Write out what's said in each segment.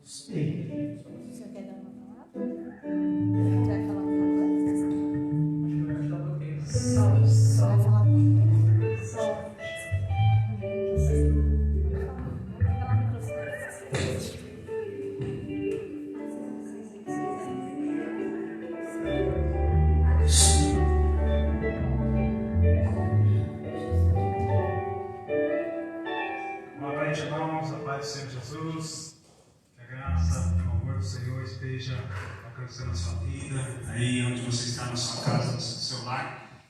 Você quer dar uma palavra? Você vai falar alguma coisa? Só vai falar só. Boa noite, irmãos. A paz do Senhor Jesus. Que a graça, o amor do Senhor esteja alcançando a sua vida, aí onde você está, na sua casa, no seu lar.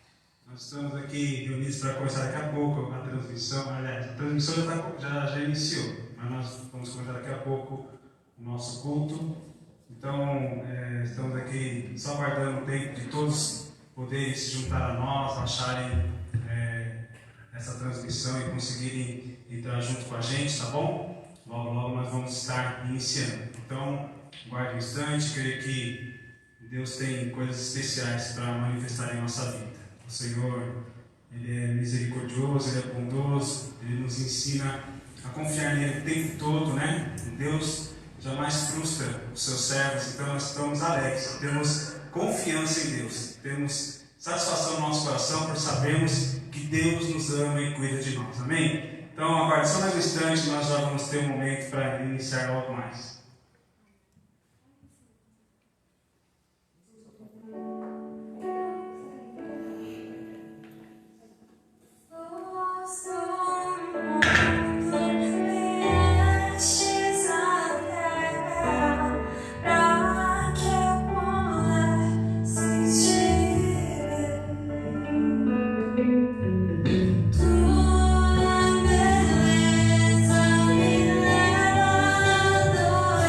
Nós estamos aqui reunidos para começar daqui a pouco a transmissão. Aliás, a transmissão já iniciou, mas nós vamos começar daqui a pouco o nosso culto. Então, estamos aqui só aguardando o tempo de todos poderem se juntar a nós, acharem essa transmissão e conseguirem entrar junto com a gente, tá bom? Logo, logo nós vamos estar iniciando. Então, guarde um instante, creio que Deus tem coisas especiais para manifestar em nossa vida. O Senhor, Ele é misericordioso, Ele é bondoso, Ele nos ensina a confiar nele o tempo todo, né? Deus jamais frustra os seus servos, então nós estamos alegres, temos confiança em Deus, temos satisfação no nosso coração por sabermos que Deus nos ama e cuida de nós, amém? Então, aguarde só mais um instante, nós já vamos ter um momento para iniciar logo mais. Tua beleza me leva a adorar.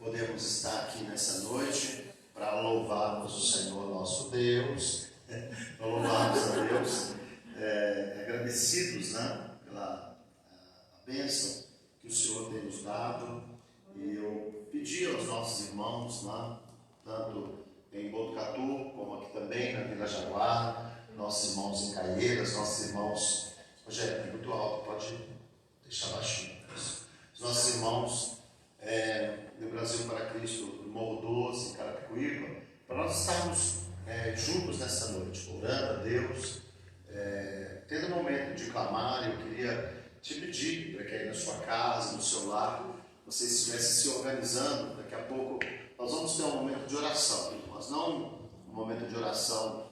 podemos estar aqui nessa noite para louvarmos o Senhor nosso Deus, para louvarmos a Deus, agradecidos, né, pela a bênção que o Senhor tem nos dado. E eu pedi aos nossos irmãos, né, tanto em Botucatu como aqui também na Vila Jaguar, nossos irmãos em Caieiras, nossos irmãos, Rogério, muito alto, pode deixar baixinho. Os nossos irmãos do Brasil para Cristo, do Morro Doce, em Carapicuíba, para nós estarmos juntos nessa noite, orando a Deus, tendo um momento de clamar. Eu queria te pedir para que aí na sua casa, no seu lar, você estivesse se organizando. Daqui a pouco nós vamos ter um momento de oração, mas não um momento de oração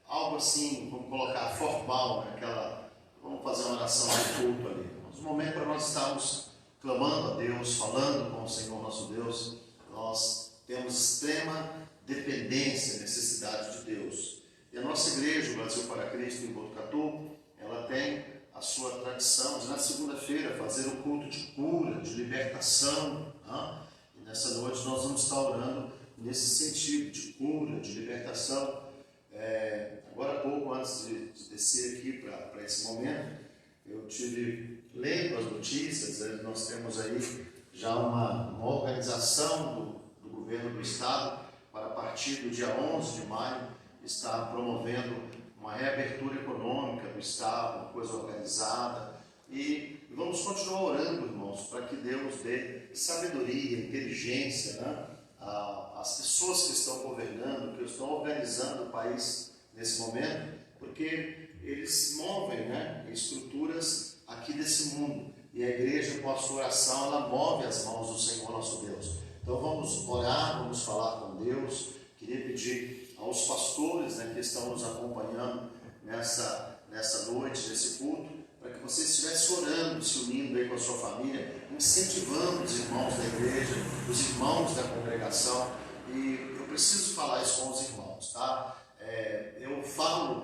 algo assim, vamos colocar formal, né? Vamos fazer uma oração de culto ali. Mas um momento para nós estarmos clamando a Deus, falando com o Senhor nosso Deus. Nós temos extrema dependência, necessidade de Deus. E a nossa igreja, o Brasil para Cristo, em Botucatu, ela tem a sua tradição de, na segunda-feira, fazer um culto de cura, de libertação. Né? E nessa noite nós vamos estar orando nesse sentido, de cura, de libertação. Agora há pouco, antes de descer aqui para esse momento, eu tive lendo as notícias. Nós temos aí já uma organização do governo do estado para, a partir do dia 11 de maio, estar promovendo uma reabertura econômica do estado, uma coisa organizada. E vamos continuar orando, irmãos, para que Deus dê sabedoria, inteligência, né, às pessoas que estão governando, que estão organizando o país nesse momento, porque eles movem, né, estruturas aqui desse mundo. E a igreja, com a sua oração, ela move as mãos do Senhor nosso Deus. Então vamos orar, vamos falar com Deus. Queria pedir aos pastores, né, que estão nos acompanhando nessa noite, nesse culto, para que você estivesse orando, se unindo aí com a sua família, incentivando os irmãos da igreja, os irmãos da congregação. E eu preciso falar isso com os irmãos, tá? Eu falo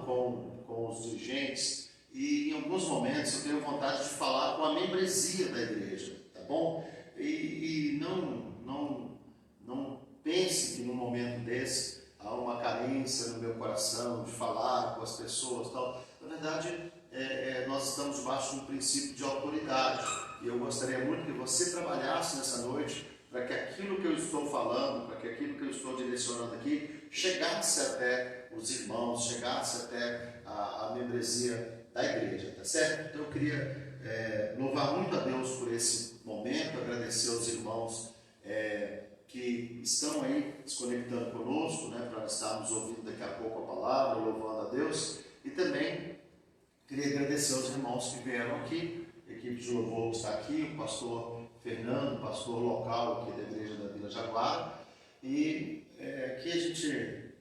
com os dirigentes e em alguns momentos eu tenho vontade de falar com a membresia da igreja, tá bom? E não pense que num momento desse há uma carência no meu coração de falar com as pessoas, tal. Na verdade, nós estamos debaixo de um princípio de autoridade, e eu gostaria muito que você trabalhasse nessa noite para que aquilo que eu estou falando, para que aquilo que eu estou direcionando aqui, chegasse até os irmãos, chegasse até a membresia da igreja, tá certo? Então eu queria louvar muito a Deus por esse momento, agradecer aos irmãos que estão aí se conectando conosco, né, para estarmos ouvindo daqui a pouco a palavra, louvando a Deus. E também queria agradecer aos irmãos que vieram aqui, a equipe de louvor que está aqui, o pastor Fernando, pastor local aqui da igreja da Vila Jaguar. E aqui a gente,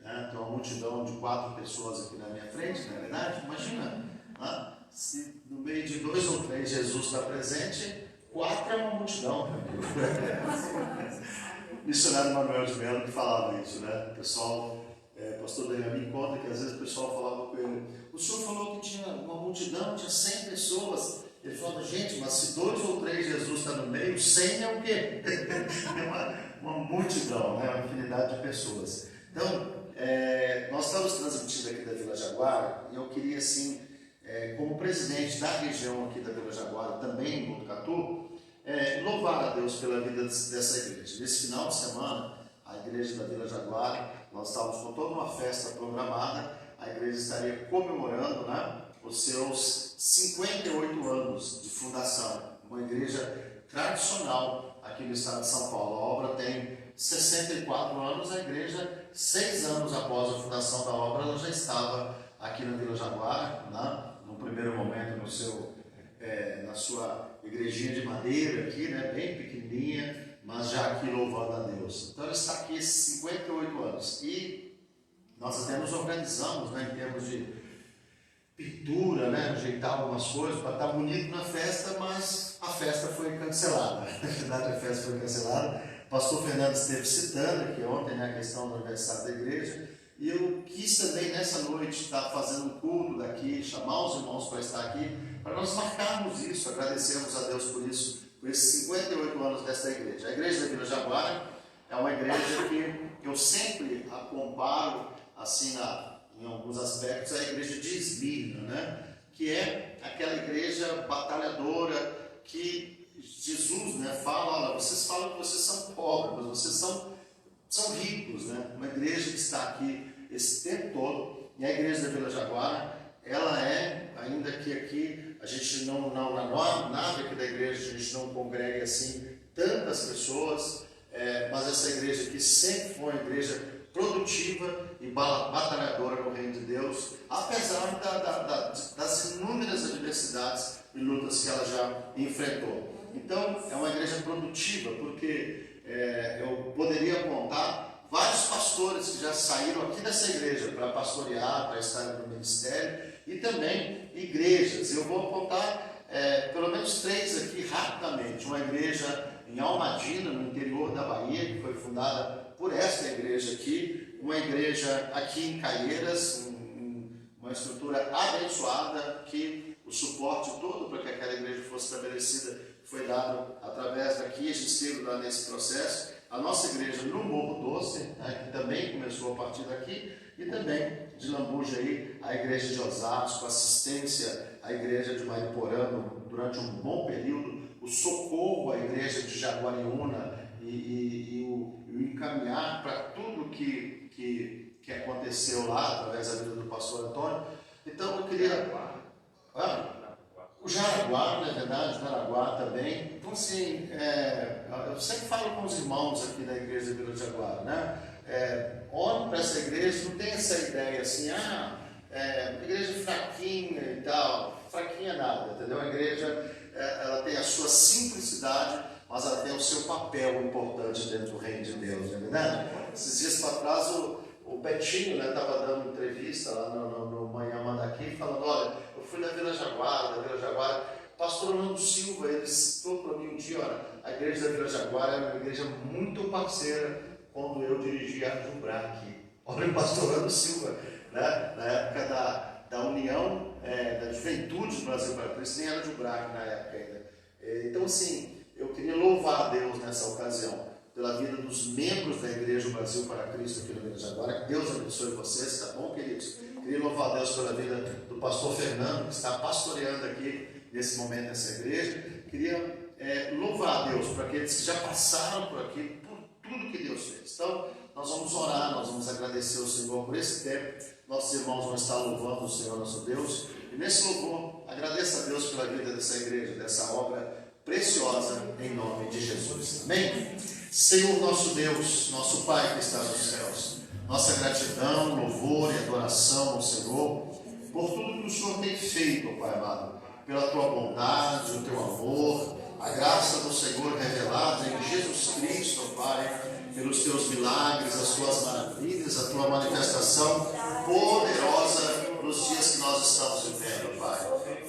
né, tem uma multidão de 4 pessoas aqui na minha frente, não é verdade? Imagina, né, se no meio de 2 ou 3 Jesus está presente, 4 é uma multidão. Missionário Manuel de Melo que falava isso, né? O pessoal, pastor Daniel me conta que às vezes o pessoal falava com ele: o senhor falou que tinha uma multidão, tinha 100 pessoas. Ele falava: gente, mas se 2 ou 3 Jesus está no meio, 100 é o quê? É uma multidão, né? Uma infinidade de pessoas. Então, nós estamos transmitindo aqui da Vila Jaguar, e eu queria, assim, como presidente da região aqui da Vila Jaguar, também em Botucatu, louvar a Deus pela vida dessa igreja. Nesse final de semana, a igreja da Vila Jaguar, nós estávamos com toda uma festa programada. A igreja estaria comemorando, né, os seus 58 anos de fundação. Uma igreja tradicional aqui no estado de São Paulo. A obra tem 64 anos, a igreja, 6 anos após a fundação da obra, ela já estava aqui na Vila Jaguar, né, no primeiro momento na sua igrejinha de madeira aqui, né, bem pequenininha, mas já aqui louvando a Deus. Então ela está aqui esses 58 anos. E nós até nos organizamos, né, em termos de pintura, né, ajeitar algumas coisas para estar bonito na festa, mas a festa foi cancelada. Na verdade, a festa foi cancelada. O pastor Fernando esteve citando aqui ontem, né, a questão do aniversário da igreja. E eu quis também nessa noite estar fazendo um culto daqui, chamar os irmãos para estar aqui, para nós marcarmos isso, agradecermos a Deus por isso, com esses 58 anos dessa igreja. A igreja da Vila Jaguara é uma igreja que eu sempre a comparo, assim, em alguns aspectos, à igreja de Esmirna, né? Que é aquela igreja batalhadora que Jesus, né, fala, olha, vocês falam que vocês são pobres, mas vocês são ricos, né? Uma igreja que está aqui esse tempo todo, e a igreja da Vila Jaguara, ela é, ainda que aqui a gente não na nave aqui da igreja, a gente não congrega assim tantas pessoas, mas essa igreja aqui sempre foi uma igreja produtiva e batalhadora no reino de Deus, apesar das inúmeras adversidades e lutas que ela já enfrentou. Então, é uma igreja produtiva, porque eu poderia apontar vários pastores que já saíram aqui dessa igreja para pastorear, para estar no ministério, e também igrejas. Eu vou apontar pelo menos 3 aqui rapidamente. Uma igreja em Almadina, no interior da Bahia, que foi fundada por esta igreja aqui. Uma igreja aqui em Caieiras, uma estrutura abençoada, que o suporte todo para que aquela igreja fosse estabelecida foi dado através daqui. A gente esteve lá nesse processo. A nossa igreja no Morro Doce, né, que também começou a partir daqui, e também de Lambujaí, a igreja de Osasco, com assistência à igreja de Mariporã durante um bom período, o socorro à igreja de Jaguariúna e o encaminhar para tudo que aconteceu lá, através da vida do pastor Antônio. Então eu queria... O Jaraguá, na verdade, o Jaraguá também. Então, assim, eu sempre falo com os irmãos aqui da igreja de Vila Jaguara, né? Olhem para essa igreja, não tem essa ideia assim, igreja fraquinha e tal. Fraquinha nada, entendeu? A igreja, ela tem a sua simplicidade, mas ela tem o seu papel importante dentro do reino de Deus, não é verdade? Esses dias para trás, o Betinho estava dando entrevista lá no Manhã Manda Aqui, falando, olha, eu fui na Vila Jaguara, pastor Orlando Silva, ele citou para mim um dia, olha, a igreja da Vila Jaguara é uma igreja muito parceira quando eu dirigi a Jubrac. Olha o pastor Orlando Silva, né? Na época da União da Juventude do Brasil para Cristo, nem era Jubrac na época ainda. Então, assim, eu queria louvar a Deus nessa ocasião, pela vida dos membros da Igreja do Brasil para Cristo aqui no Vila Jaguara. Que Deus abençoe vocês, tá bom, queridos? Queria louvar a Deus pela vida do pastor Fernando, que está pastoreando aqui nesse momento essa igreja. Queria louvar a Deus por aqueles que já passaram por aqui, por tudo que Deus fez. Então, nós vamos orar, nós vamos agradecer ao Senhor por esse tempo. Nossos irmãos vão estar louvando o Senhor nosso Deus. E nesse louvor, agradeça a Deus pela vida dessa igreja, dessa obra preciosa, em nome de Jesus. Amém? Senhor nosso Deus, nosso Pai que está nos céus, nossa gratidão, louvor e adoração ao Senhor, por tudo que o Senhor tem feito, Pai amado, pela tua bondade, o teu amor, a graça do Senhor revelada em Jesus Cristo, Pai, pelos teus milagres, as tuas maravilhas, a tua manifestação poderosa nos dias que nós estamos vivendo, Pai.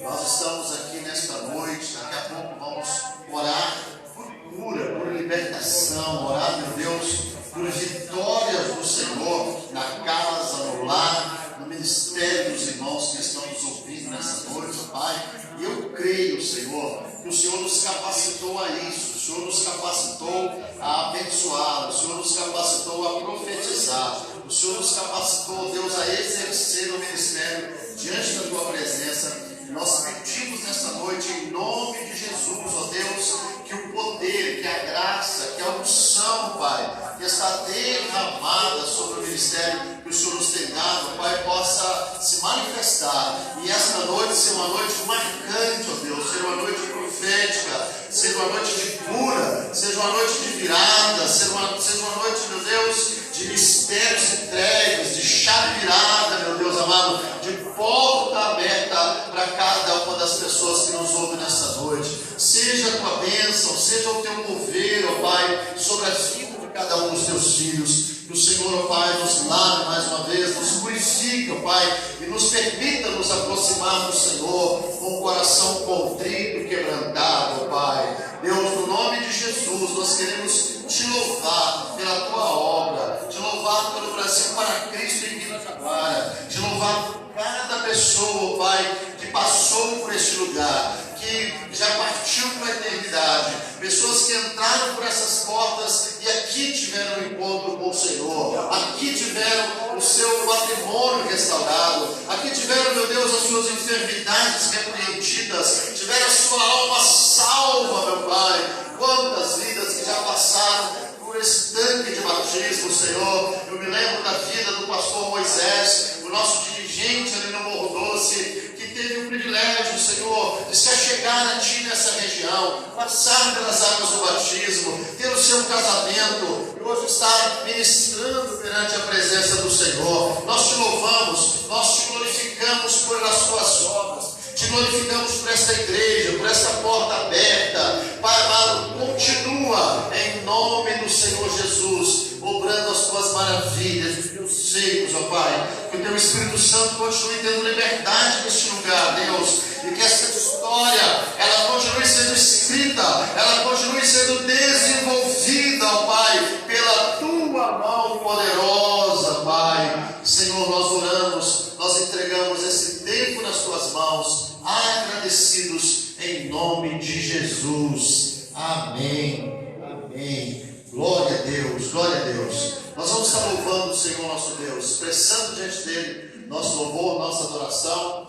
Nós estamos aqui nesta noite, daqui a pouco vamos orar por cura, por libertação, orar, meu Deus, por vitórias do Senhor na casa, no lar, no ministério dos irmãos que estão nos ouvindo nessa noite, Pai. E eu creio, Senhor, que o Senhor nos capacitou a isso, o Senhor nos capacitou a abençoar, o Senhor nos capacitou a profetizar, o Senhor nos capacitou, Deus, a exercer o ministério diante da tua presença. E nós pedimos nesta noite, em nome de Jesus, ó Deus, que o poder, que a graça, que a unção, Pai, que está derramada sobre o ministério que o Senhor nos tem dado, Pai, possa se manifestar. E esta noite ser uma noite marcante, ó Deus, ser uma noite profética, seja uma noite de cura, seja uma noite de virada, seja uma noite, meu Deus, de mistérios entregues, de chave virada, meu Deus amado, de porta aberta para cada uma das pessoas que nos ouvem nesta noite. Seja a tua bênção, seja o teu mover, ó Pai, sobre a vida de cada um dos teus filhos. Que o Senhor, ó Pai, nos lave mais uma vez, nos purifique, ó Pai, e nos permita nos aproximar do Senhor com o coração contrito e quebrantado, ó Pai. Deus, no nome de Jesus, nós queremos te louvar pela tua obra, te louvar pelo Brasil para Cristo em Vila Jaguara, te louvar por cada pessoa, ó Pai, que passou por este lugar, que que já partiu para a eternidade, pessoas que entraram por essas portas e aqui tiveram um encontro com o Senhor, aqui tiveram o seu patrimônio restaurado, aqui tiveram, meu Deus, as suas enfermidades repreendidas, tiveram a sua alma salva, meu Pai. Quantas vidas que já passaram por esse tanque de batismo, Senhor. Eu me lembro da vida do pastor Moisés, o nosso dirigente ali no Morro Doce, que teve o privilégio, Senhor, de se achegar a Ti nessa região, passar pelas águas do batismo, ter o seu casamento, e hoje estar ministrando perante a presença do Senhor. Nós Te louvamos, nós Te glorificamos por as Tuas obras, Te glorificamos por esta igreja, por esta porta aberta. Pai amado, continua em nome do Senhor Jesus, obrando as Tuas maravilhas, os Teus seios, ó Pai. Que o Teu Espírito Santo continue tendo liberdade neste lugar, Deus. E que essa história, ela continue sendo escrita, ela continue sendo desenvolvida, ó Pai, pela Tua mão poderosa, Pai. Senhor, nós oramos, nós entregamos esse tempo nas Tuas mãos, agradecidos em nome de Jesus. Amém. Amém. Glória a Deus, glória a Deus. Nós vamos estar louvando o Senhor nosso Deus, expressando diante dele nosso louvor, nossa adoração.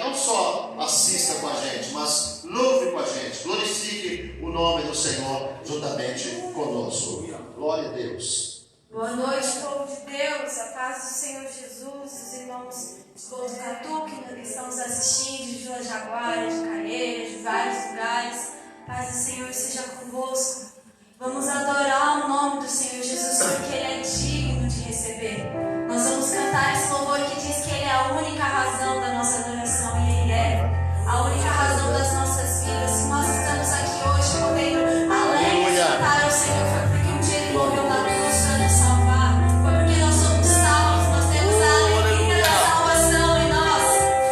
Não só assista com a gente, mas louve com a gente, glorifique o nome do Senhor juntamente conosco. Glória a Deus. Boa noite, povo de Deus, a paz do Senhor Jesus, os irmãos de Botucatu que estão nos assistindo, de Vila Jaguara, de Caeiras, de vários lugares. A paz do Senhor seja convosco. Vamos adorar o nome do Senhor Jesus, porque Ele é digno de receber. Nós vamos cantar esse louvor que diz que Ele é a única razão da nossa adoração, e Ele é a única razão das nossas vidas. Se nós estamos aqui hoje podendo alegres cantar ao Senhor, foi porque um dia Ele morreu na cruz para nos salvar, foi porque nós somos salvos, nós temos a alegria da salvação em nós.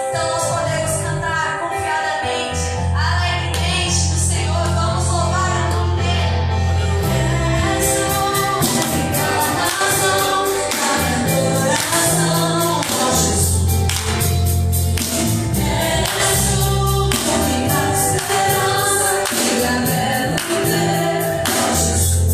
Então nós podemos cantar confiadamente, alegremente no Senhor. Vamos louvar o nome dEle. És a única razão da minha adoração, ó Jesus. És a única esperança que anelo ter, ó Jesus.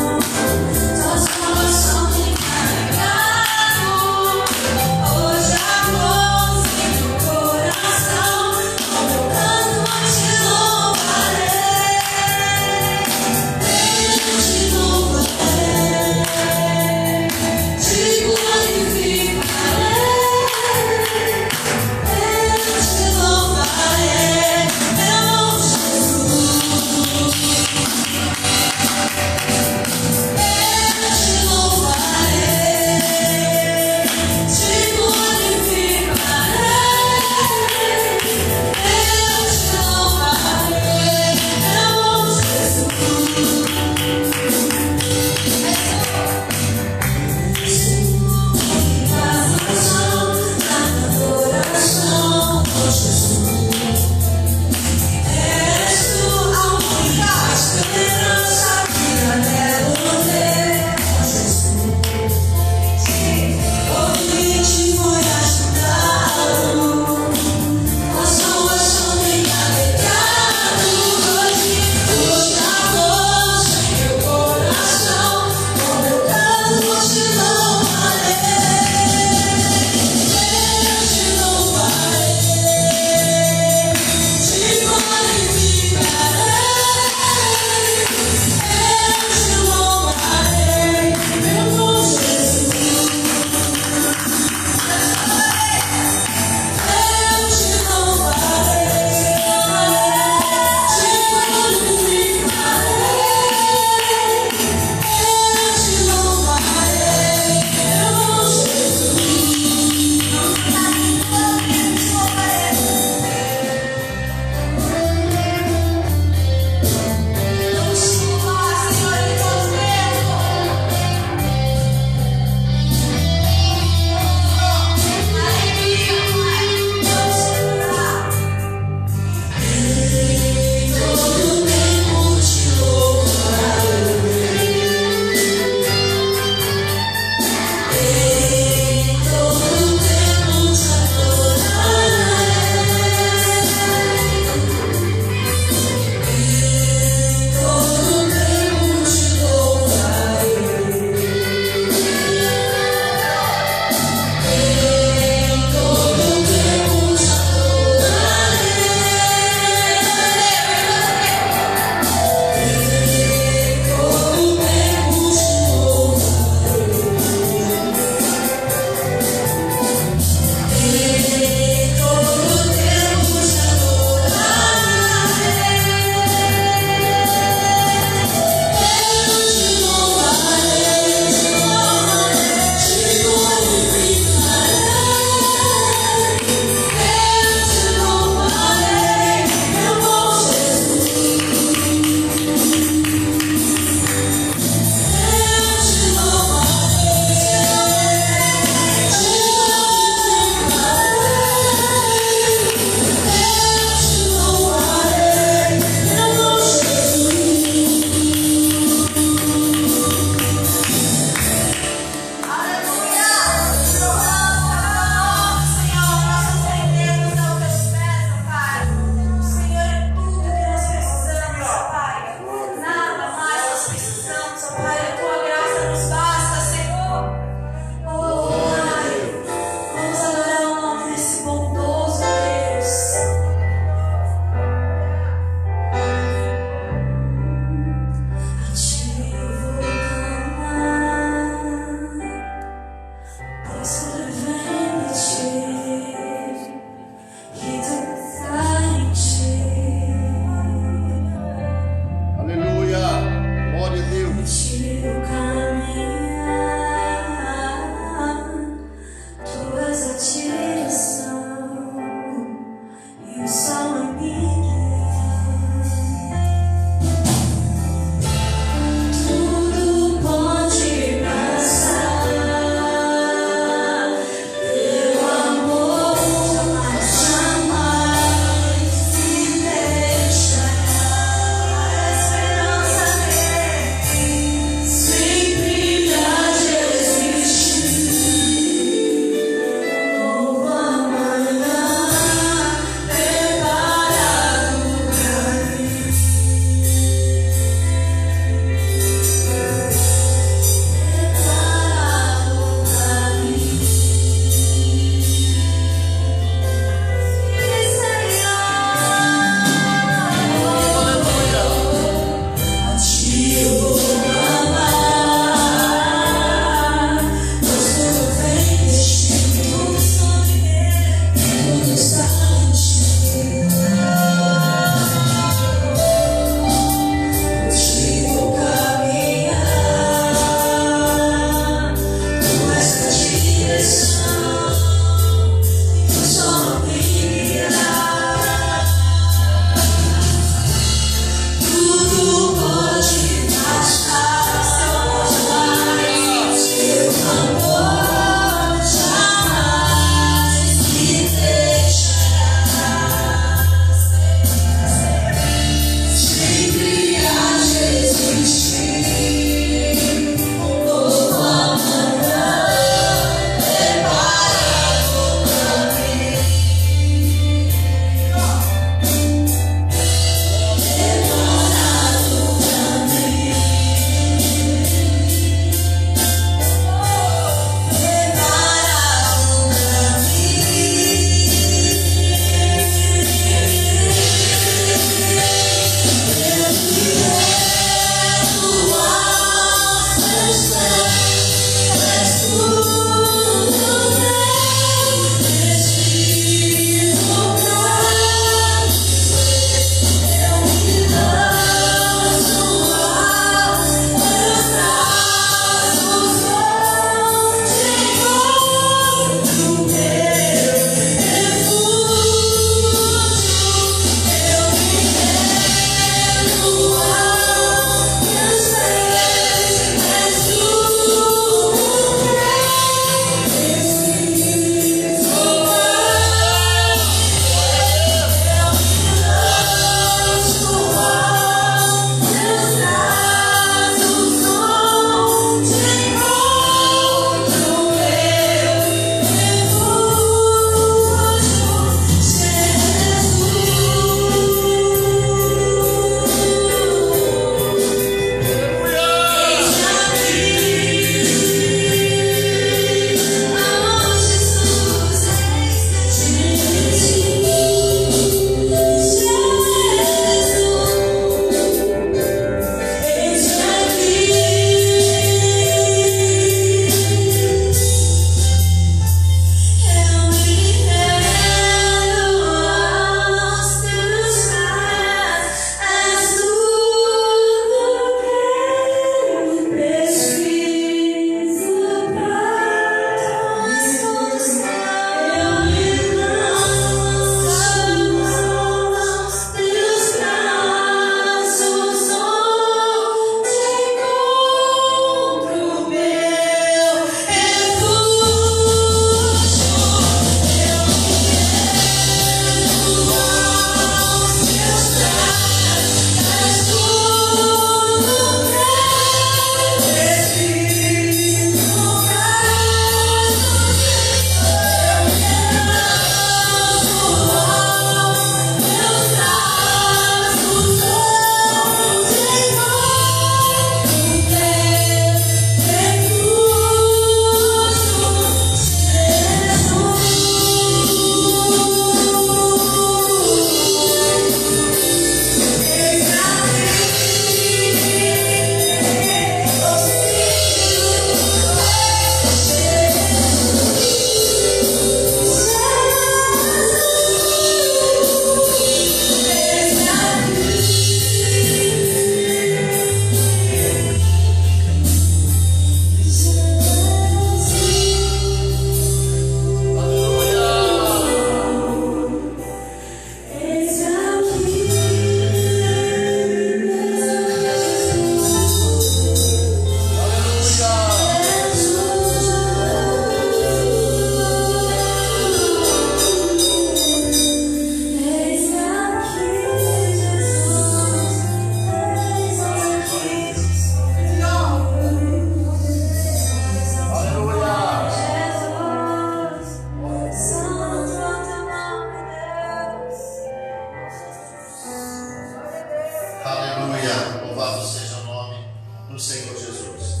Aleluia. Louvado seja o nome do Senhor Jesus.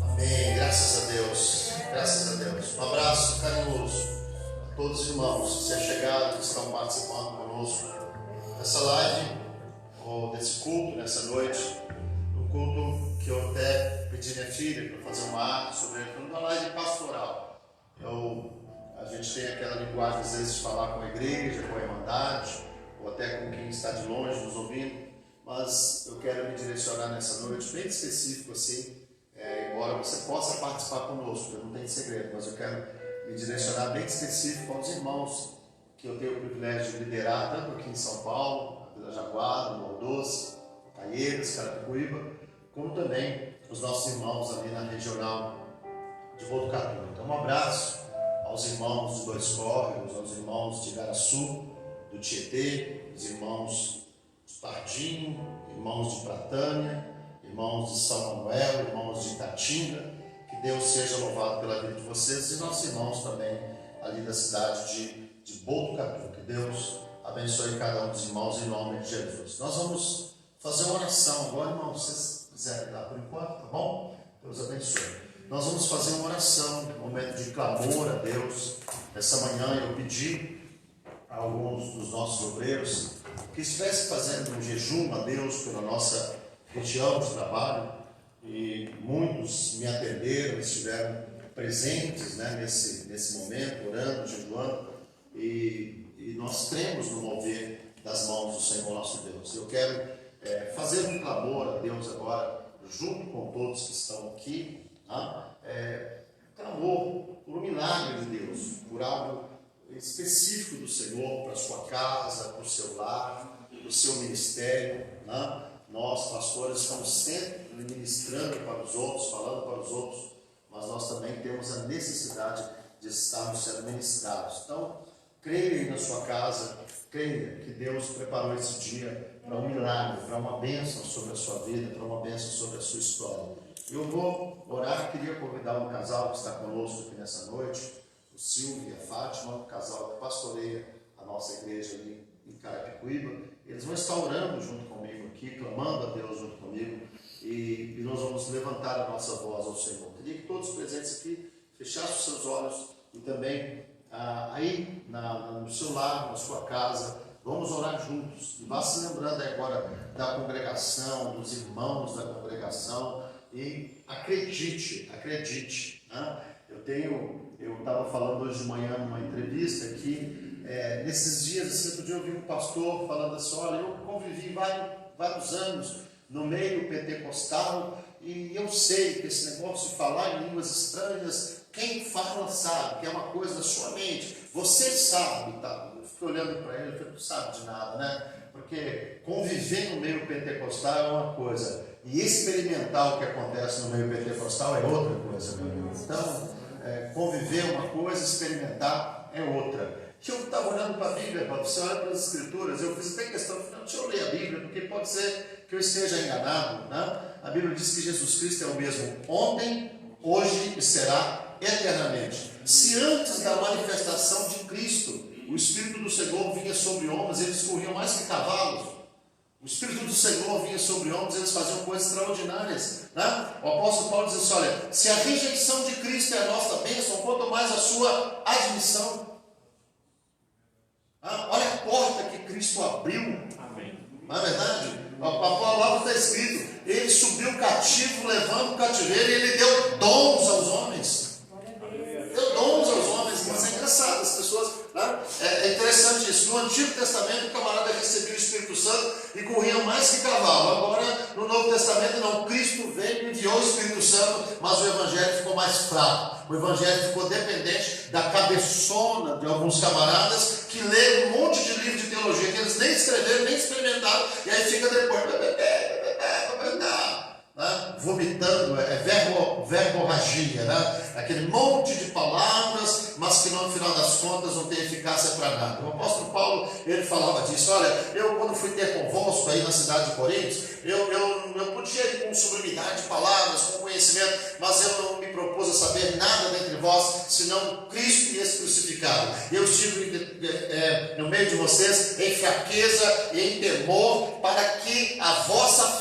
Amém. Graças a Deus. Graças a Deus. Um abraço carinhoso a todos os irmãos que se achegaram, que estão participando conosco nessa live, ou desse culto, nessa noite. Um culto que eu até pedi minha filha para fazer uma arte sobre ele, uma live pastoral. A gente tem aquela linguagem, às vezes, de falar com a igreja, com a irmandade, ou até com quem está de longe nos ouvindo, mas eu quero me direcionar nessa noite bem específico assim, embora você possa participar conosco, eu não tenho segredo, mas eu quero me direcionar bem específico aos irmãos que eu tenho o privilégio de liderar, tanto aqui em São Paulo, na Vila Jaguara, no Doce, Caieiras, Carapicuíba, como também os nossos irmãos ali na regional de Botucatu. Então, um abraço aos irmãos de Dois Córregos, aos irmãos de Igaraçu, do Tietê, os irmãos de Pardinho, irmãos de Pratânia, irmãos de São Manuel, irmãos de Itatinga. Que Deus seja louvado pela vida de vocês e nossos irmãos também ali da cidade de Botucatu. Que Deus abençoe cada um dos irmãos em nome de Jesus. Nós vamos fazer uma oração agora, irmãos, se vocês quiserem dar por enquanto, tá bom? Deus abençoe. Nós vamos fazer uma oração, um momento de clamor a Deus. Essa manhã eu pedi a alguns dos nossos obreiros que estivessem fazendo um jejum a Deus pela nossa região de trabalho, e muitos me atenderam, estiveram presentes, né, nesse momento, orando, jejuando, e nós cremos no mover das mãos do Senhor nosso Deus. Eu quero fazer um clamor a Deus agora, junto com todos que estão aqui, clamor por um milagre de Deus, por algo específico do Senhor para a sua casa, para o seu lar, para o seu ministério. Nós, pastores, estamos sempre ministrando para os outros, falando para os outros, mas nós também temos a necessidade de estarmos sendo ministrados. Então, creia aí na sua casa, creia que Deus preparou esse dia para um milagre, para uma bênção sobre a sua vida, para uma bênção sobre a sua história. Eu vou orar, queria convidar um casal que está conosco aqui nessa noite, o Silvio e a Fátima, um casal que pastoreia a nossa igreja ali em Carapicuíba. Eles vão estar orando junto comigo aqui, clamando a Deus junto comigo, e nós vamos levantar a nossa voz ao Senhor. Queria que todos os presentes aqui fechassem os seus olhos e também aí no seu lar, na sua casa, vamos orar juntos. E vá se lembrando aí agora da congregação, dos irmãos da congregação, e acredite, Eu estava falando hoje de manhã numa entrevista que nesses dias, assim, outro dia eu vi um pastor falando assim: olha, eu convivi vários anos no meio pentecostal e eu sei que esse negócio de falar em línguas estranhas, quem fala sabe, que é uma coisa da sua mente, você sabe, tá? Eu fiquei olhando para ele e falei: não sabe de nada, né? Porque conviver no meio pentecostal é uma coisa, e experimentar o que acontece no meio pentecostal é outra coisa, meu amigo. Então, conviver é uma coisa, experimentar é outra. Eu estava olhando para a Bíblia, você olha para as Escrituras, eu fiz até questão, deixa eu ler a Bíblia, porque pode ser que eu esteja enganado, né? A Bíblia diz que Jesus Cristo é o mesmo ontem, hoje e será eternamente. Se antes da manifestação de Cristo, o Espírito do Senhor vinha sobre homens, eles corriam mais que cavalos. O Espírito do Senhor vinha sobre homens, eles faziam coisas extraordinárias, né? O apóstolo Paulo diz assim: olha, se a rejeição de Cristo é a nossa bênção, quanto mais a sua admissão. Olha a porta que Cristo abriu. Amém. Não é verdade? A palavra está escrito: ele subiu cativo, levando o cativeiro, e ele deu dons aos homens. Deu dons aos homens. Mas é engraçado, as pessoas, né? É interessante isso. No Antigo Testamento, o camarada recebia o Espírito Santo e corria mais que cavalo. Agora, no Novo Testamento, não. Cristo veio e enviou o Espírito Santo, mas o Evangelho ficou mais fraco. O Evangelho ficou dependente da cabeçona de alguns camaradas que leram um monte de livro de teologia que eles nem escreveram, nem experimentaram, e aí fica depois vomitando, verborragia, né? Aquele monte de palavras, mas que no final das contas não tem eficácia para nada. O apóstolo Paulo, ele falava disso: olha, eu quando fui ter convosco aí na cidade de Coríntios, eu podia ir com sublimidade de palavras, com conhecimento, mas eu não me propus a saber nada dentre vós, senão Cristo e esse crucificado. Eu estive no meio de vocês em fraqueza e em temor, para que a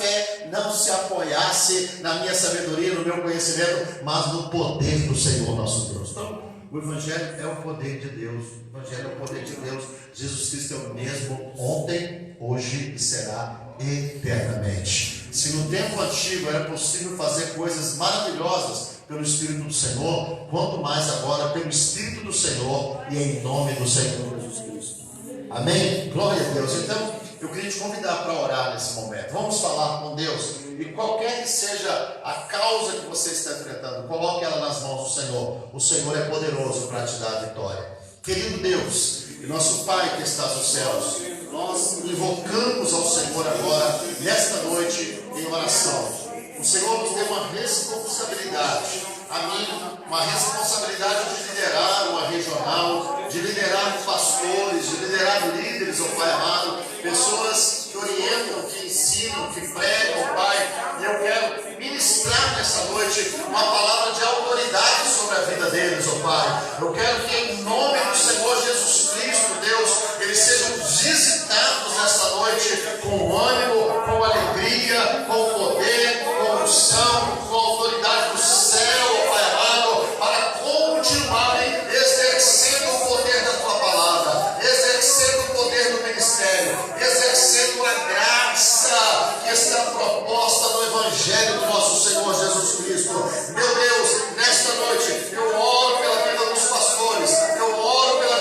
fé não se apoiasse na minha sabedoria, no meu conhecimento, mas no poder do Senhor nosso Deus. Então, o Evangelho é o poder de Deus. O Evangelho é o poder de Deus. Jesus Cristo é o mesmo ontem, hoje e será eternamente. Se no tempo antigo era possível fazer coisas maravilhosas pelo Espírito do Senhor, quanto mais agora pelo Espírito do Senhor e em nome do Senhor Jesus Cristo. Amém? Glória a Deus. Então, eu queria te convidar para orar nesse momento. Vamos falar com Deus. E qualquer que seja a causa que você está enfrentando, coloque ela nas mãos do Senhor. O Senhor é poderoso para te dar a vitória. Querido Deus e nosso Pai que estás nos céus, nós invocamos ao Senhor agora, nesta noite, em oração. O Senhor nos deu uma responsabilidade, a mim, uma responsabilidade de liderar uma regional, de liderar pastores, de liderar líderes, ó Pai amado, pessoas que orientam, que ensinam, que pregam, ó Pai. E eu quero ministrar nessa noite uma palavra de autoridade sobre a vida deles, ó Pai. Eu quero que em nome do Senhor Jesus Cristo, Deus, eles sejam visitados nessa noite com ânimo, com alegria, com poder, com unção, com autoridade do céu, ó Pai amado, para continuarem exercendo o poder da Tua palavra, exercendo o poder do ministério, exercendo a graça que está proposta no Evangelho do nosso Senhor Jesus Cristo. Meu Deus, nesta noite eu oro pela vida dos pastores, eu oro pela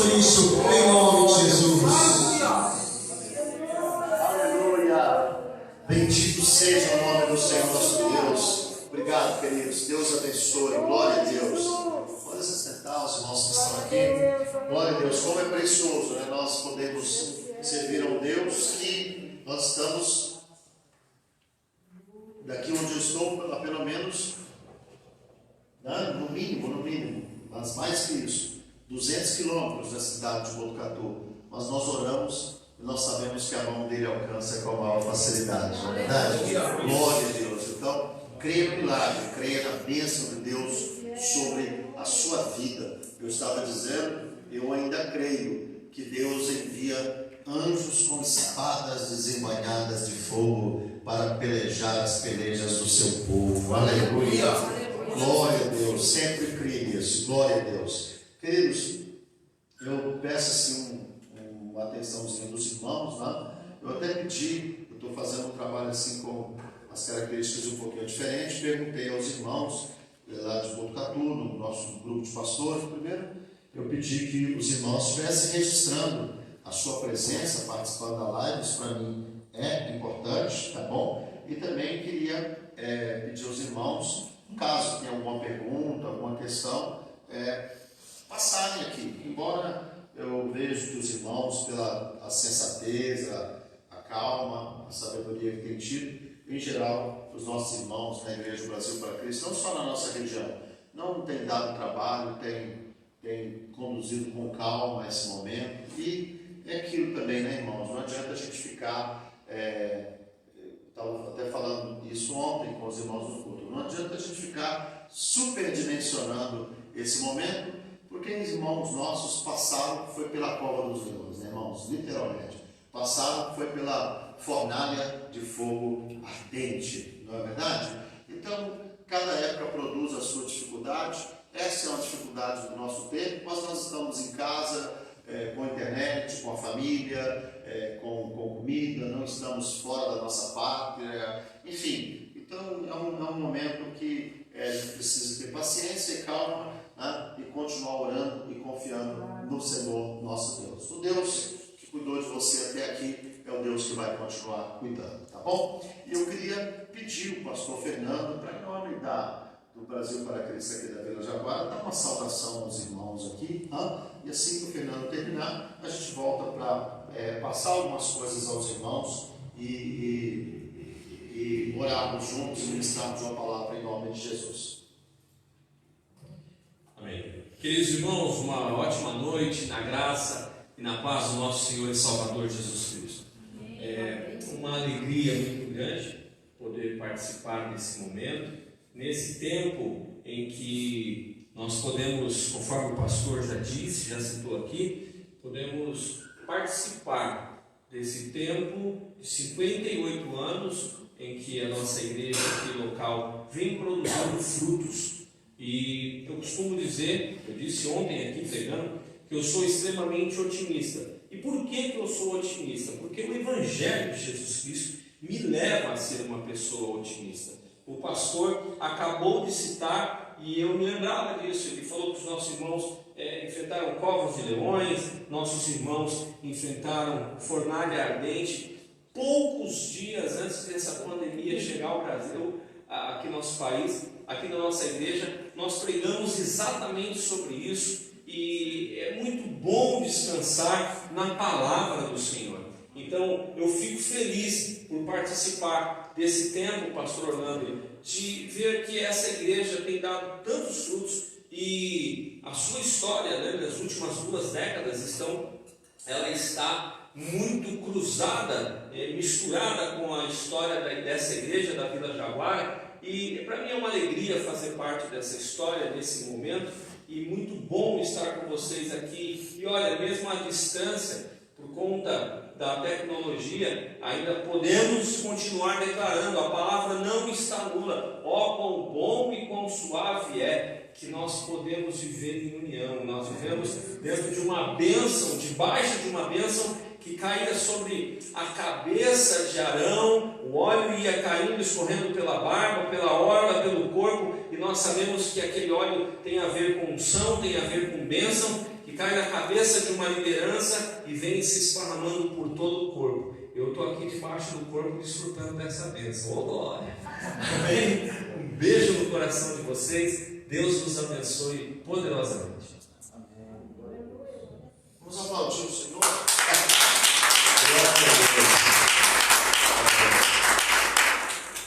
faço isso em nome de Jesus. Aleluia. Bendito seja o nome do Senhor nosso Deus. Obrigado, queridos. Deus abençoe. Glória a Deus. Pode se sentar, os irmãos que estão aqui. Glória a Deus. Como é precioso, né? Nós podemos servir a um Deus que nós estamos daqui onde eu estou, há pelo menos, né? no mínimo, mas mais que isso, 200 quilômetros da cidade de Botucatu. Mas nós oramos e nós sabemos que a mão dele alcança com a maior facilidade, não é verdade? Glória a Deus. Então, creia no milagre, creia na bênção de Deus sobre a sua vida. Eu estava dizendo, eu ainda creio que Deus envia anjos com espadas desembainhadas de fogo para pelejar as pelejas do seu povo. Aleluia! Glória a Deus, sempre criei nisso. Glória a Deus. Queridos, eu peço assim uma atençãozinha dos irmãos, né? Eu até pedi, eu estou fazendo um trabalho assim com as características um pouquinho diferentes, perguntei aos irmãos lá de Botucatu, no nosso grupo de pastores, primeiro, eu pedi que os irmãos estivessem registrando a sua presença, participando da live. Isso para mim é importante, tá bom? E também queria pedir aos irmãos, caso tenha alguma pergunta, alguma questão, passarem aqui. Embora eu vejo que os irmãos, pela a sensatez, a calma, a sabedoria que têm tido, em geral, os nossos irmãos na Igreja do Brasil para Cristo, não só na nossa região, não têm dado trabalho, têm conduzido com calma esse momento. E é aquilo também, né, irmãos? Não adianta a gente ficar, estava até falando isso ontem com os irmãos do culto, não adianta a gente ficar superdimensionando esse momento, porque irmãos nossos passaram, foi pela cova dos leões, né, irmãos? Literalmente. Passaram, foi pela fornalha de fogo ardente, não é verdade? Então, cada época produz a sua dificuldade. Essa é uma dificuldade do nosso tempo, mas nós estamos em casa, com a internet, com a família, com comida, não estamos fora da nossa pátria, enfim. Então, é um momento que a gente precisa ter paciência e calma, né? E continuar orando e confiando no Senhor nosso Deus. O Deus que cuidou de você até aqui é o Deus que vai continuar cuidando, tá bom? E eu queria pedir o pastor Fernando, para em nome do Brasil para Cristo aqui da Vila Jaguara, dar uma saudação aos irmãos aqui, e assim que o Fernando terminar, a gente volta para passar algumas coisas aos irmãos e orarmos juntos e ministrarmos uma palavra em nome de Jesus. Amém. Queridos irmãos, uma ótima noite na graça e na paz do nosso Senhor e Salvador Jesus Cristo. É uma alegria muito grande poder participar desse momento, nesse tempo em que nós podemos, conforme o pastor já disse, já citou aqui, podemos participar desse tempo de 58 anos em que a nossa igreja aqui local vem produzindo frutos. E eu costumo dizer, eu disse ontem aqui pregando, que eu sou extremamente otimista. E por que eu sou otimista? Porque o Evangelho de Jesus Cristo me leva a ser uma pessoa otimista. O pastor acabou de citar, e eu me lembrava disso, ele falou que os nossos irmãos enfrentaram covas de leões, nossos irmãos enfrentaram fornalha ardente. Poucos dias antes dessa pandemia chegar ao Brasil, aqui no nosso país, aqui na nossa igreja, nós pregamos exatamente sobre isso, e é muito bom descansar na palavra do Senhor. Então eu fico feliz por participar desse tempo, pastor Orlando, de ver que essa igreja tem dado tantos frutos, e a sua história, né, nas últimas 2 décadas ela está muito cruzada, misturada com a história dessa igreja da Vila Jaguara. E para mim é uma alegria fazer parte dessa história, desse momento, e muito bom estar com vocês aqui. E olha, mesmo à distância, por conta da tecnologia, ainda podemos continuar declarando: a palavra não está nula. Ó, quão bom e quão suave é que nós podemos viver em união. Nós vivemos dentro de uma bênção, debaixo de uma bênção que caía sobre a cabeça de Arão, o óleo ia caindo, escorrendo pela barba, pela orla, pelo corpo, e nós sabemos que aquele óleo tem a ver com unção, tem a ver com bênção, que cai na cabeça de uma liderança e vem se esparramando por todo o corpo. Eu estou aqui debaixo do corpo desfrutando dessa bênção. Oh, glória! Amém? Um beijo no coração de vocês. Deus nos abençoe poderosamente. Vamos aplaudir o Senhor.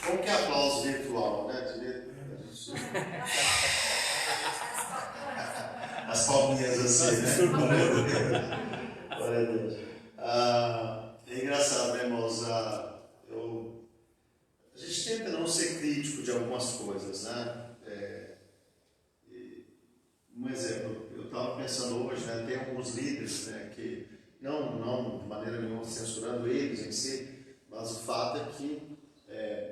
Como que é aplauso virtual, né? As palminhas assim, né? Glória a Deus. É engraçado, né, irmãos? A gente tenta não ser crítico de algumas coisas, né? Um exemplo, eu estava pensando hoje, né, tem alguns líderes, né, que não de maneira nenhuma censurando eles em si, mas o fato é que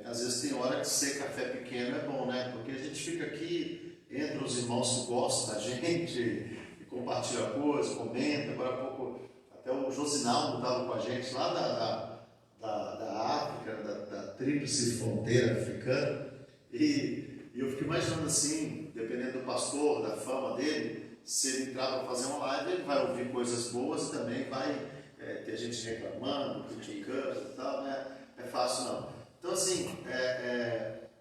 às vezes tem hora que ser café pequeno é bom, né? Porque a gente fica aqui entre os irmãos que gostam da gente e compartilha coisas, comenta. Agora há pouco até o Josinaldo estava com a gente lá da África, da tríplice fronteira africana, e eu fico imaginando assim, dependendo do pastor, da fama dele, se ele entrar para fazer uma live, ele vai ouvir coisas boas e também vai ter gente reclamando, criticando e tal, né? Não é fácil não. Então assim,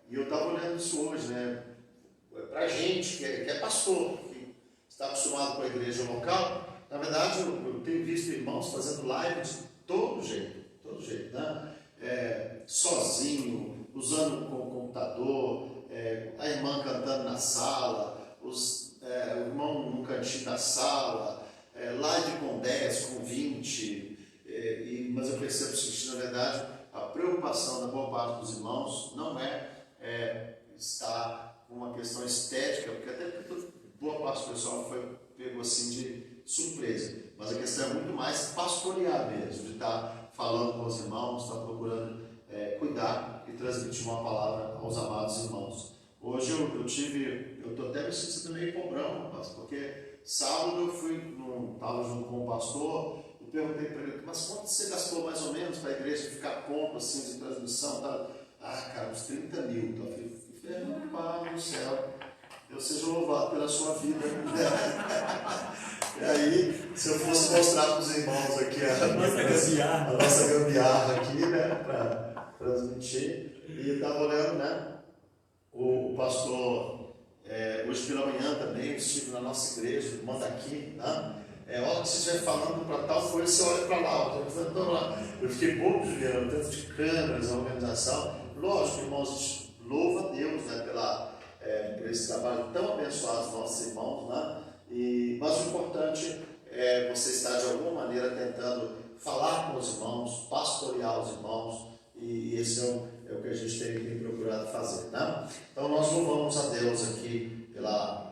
e eu estava olhando isso hoje, né? Para a gente que é pastor, que está acostumado com a igreja local, na verdade eu tenho visto irmãos fazendo live de todo jeito, né? Sozinho, usando o computador, a irmã cantando na sala, o irmão no cantinho da sala, live com 10, com 20, mas eu percebo o seguinte, na verdade, a preocupação da boa parte dos irmãos não estar com uma questão estética, porque boa parte do pessoal foi pego assim de surpresa, mas a questão é muito mais pastorear mesmo, de estar falando com os irmãos, estar procurando cuidar e transmitir uma palavra aos amados irmãos. Hoje eu estou até me sentindo meio pobrão, rapaz, porque sábado eu estava junto com o pastor, eu perguntei para ele, mas quanto você gastou mais ou menos para a igreja ficar pronto assim de transmissão? Tá? Cara, uns 30 mil. Então eu falei, meu Pai do céu, Deus seja louvado pela sua vida. E aí, se eu fosse mostrar para os irmãos aqui a nossa gambiarra aqui, né, para transmitir, e estava olhando, né, o pastor, hoje pela manhã também, eu estive na nossa igreja, manda aqui, né? Hora que você estiver falando para tal coisa, você olha para lá. Eu fiquei bobo de ver o tanto de câmeras, a organização. Lógico, irmãos, louva a Deus, né, por esse trabalho tão abençoado dos nossos irmãos, né? Mas o importante é você estar de alguma maneira tentando falar com os irmãos, pastorear os irmãos, e esse é o que a gente tem procurado fazer, né? Então nós louvamos a Deus aqui pela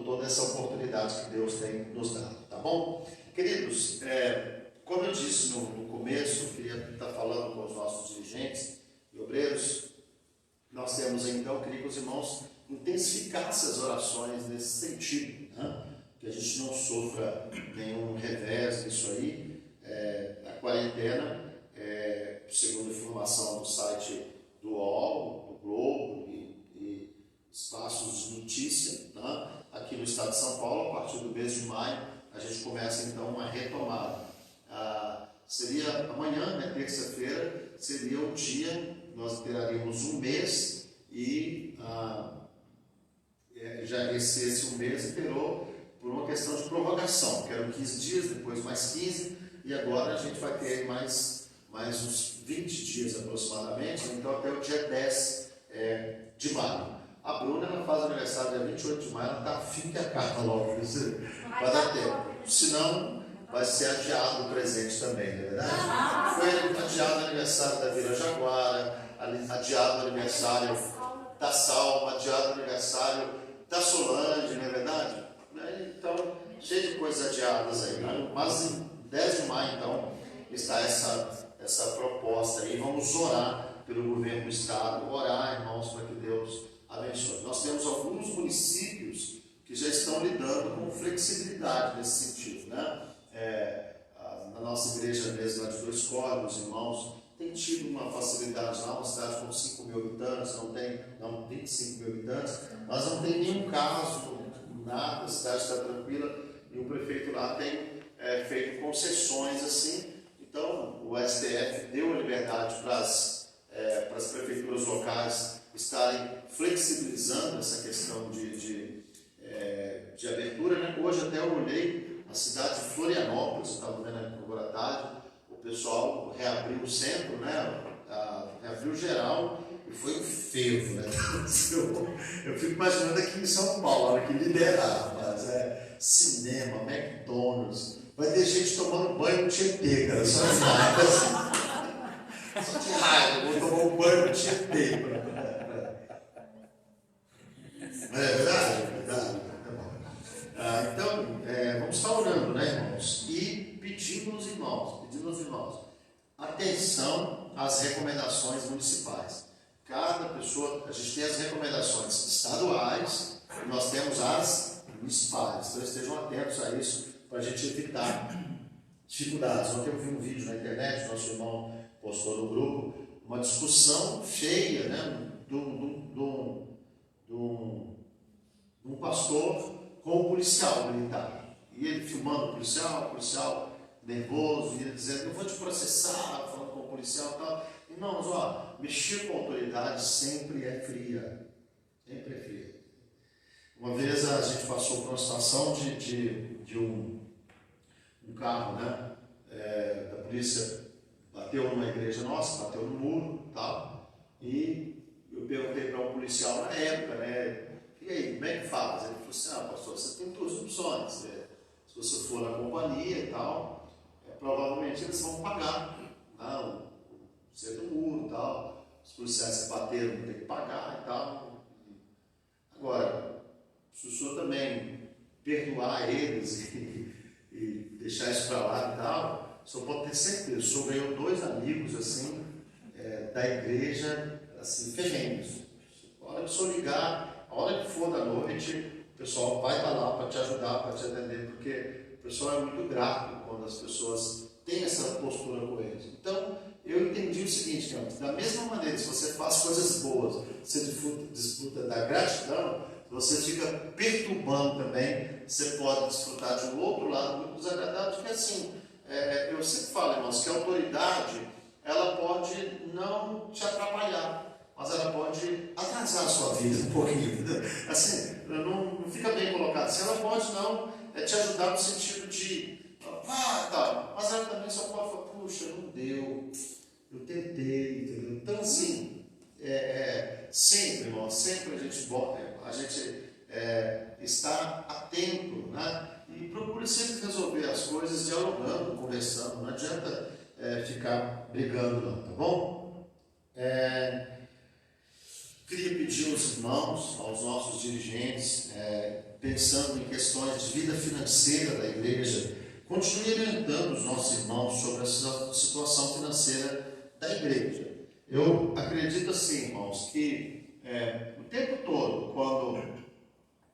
toda essa oportunidade que Deus tem nos dado, tá bom? Queridos, como eu disse no começo, eu queria estar falando com os nossos dirigentes e obreiros. Nós temos então, eu queria que os irmãos intensificassem as orações nesse sentido, né? Que a gente não sofra nenhum revés disso aí. A quarentena, segundo a informação do site do UOL, do Globo e espaços de notícia, né? Aqui no estado de São Paulo, a partir do mês de maio, a gente começa então uma retomada. Seria amanhã, né, terça-feira, seria o dia, nós teraríamos um mês e já esse um mês esperou por uma questão de prorrogação, que eram 15 dias, depois mais 15, e agora a gente vai ter mais uns 20 dias aproximadamente, então até o dia 10 de maio. A Bruna, ela faz aniversário dia 28 de maio, ela está afim que acaba logo, vai dar tempo. Senão, vai ser adiado o presente também, não é verdade? Foi adiado o aniversário da Vila Jaguara, adiado o aniversário da Salma, adiado o aniversário da Solange, não é verdade? Então, cheio de coisas adiadas aí. Mas em 10 de maio, então, está essa proposta aí. Vamos orar pelo governo do Estado, orar, irmãos, para que Deus abençoe. Nós temos alguns municípios que já estão lidando com flexibilidade nesse sentido, né? Na nossa igreja mesmo, lá de Dois Córregos, irmãos, tem tido uma facilidade lá, uma cidade com 5 mil habitantes, não 25 mil habitantes, mas não tem nenhum caso, nada, a cidade está tranquila, e o prefeito lá tem feito concessões assim. Então o STF deu a liberdade para as prefeituras locais estarem flexibilizando essa questão de abertura, né? Hoje até eu olhei a cidade de Florianópolis, eu estava vendo aqui agora à tarde, o pessoal reabriu o centro, né? Reabriu geral, e foi um fervo, né? Eu fico imaginando aqui em São Paulo, a hora que liberar, mas cinema, McDonald's, vai ter gente tomando banho no Tietê, cara, só de raiva, assim. Só de raiva, vou tomar um banho no Tietê. É verdade? É verdade. Então, vamos estar orando, né, irmãos? E pedindo aos irmãos, atenção às recomendações municipais. Cada pessoa, a gente tem as recomendações estaduais e nós temos as municipais. Então estejam atentos a isso para a gente evitar dificuldades. Ontem eu vi um vídeo na internet, nosso irmão postou no grupo, uma discussão cheia, né, de um pastor com um policial militar. E ele filmando o policial nervoso, e ele dizendo, eu vou te processar, falando com o policial e tal. Irmãos, mexer com a autoridade sempre é fria. Sempre é fria. Uma vez a gente passou por uma situação de um carro, né, da polícia bateu numa igreja nossa, bateu no muro e tal. E eu perguntei para um policial na época, né, e aí, como é que faz? Ele falou assim, pastor, você tem duas opções. Se você for na companhia e tal, provavelmente eles vão pagar você do muro e tal. Os policiais que bateram vão ter que pagar e tal. Agora, se o senhor também perdoar eles e deixar isso para lá e tal, o senhor pode ter certeza. O senhor ganhou 2 amigos assim, da igreja, assim, ferrenhos. A hora que o senhor ligar, a hora que for da noite, o pessoal vai estar lá para te ajudar, para te atender, porque o pessoal é muito grato quando as pessoas têm essa postura com eles. Então, eu entendi o seguinte, da mesma maneira, se você faz coisas boas, você desfruta da gratidão, você fica perturbando também, você pode desfrutar de um outro lado muito desagradável, porque assim, eu sempre falo, irmãos, que a autoridade, ela pode não te atrapalhar, mas ela pode atrasar a sua vida um pouquinho. Assim, não fica bem colocado. Assim, ela pode não te ajudar no sentido de tal, mas ela também só pode falar, puxa, não deu, eu tentei, entendeu? Então, assim, sempre, irmão, sempre a gente está atento, né? E procure sempre resolver as coisas dialogando, conversando. Não adianta ficar brigando, não, tá bom? Queria pedir aos irmãos, aos nossos dirigentes, pensando em questões de vida financeira da igreja, continue orientando os nossos irmãos sobre a situação financeira da igreja. Eu acredito assim, irmãos, que o tempo todo,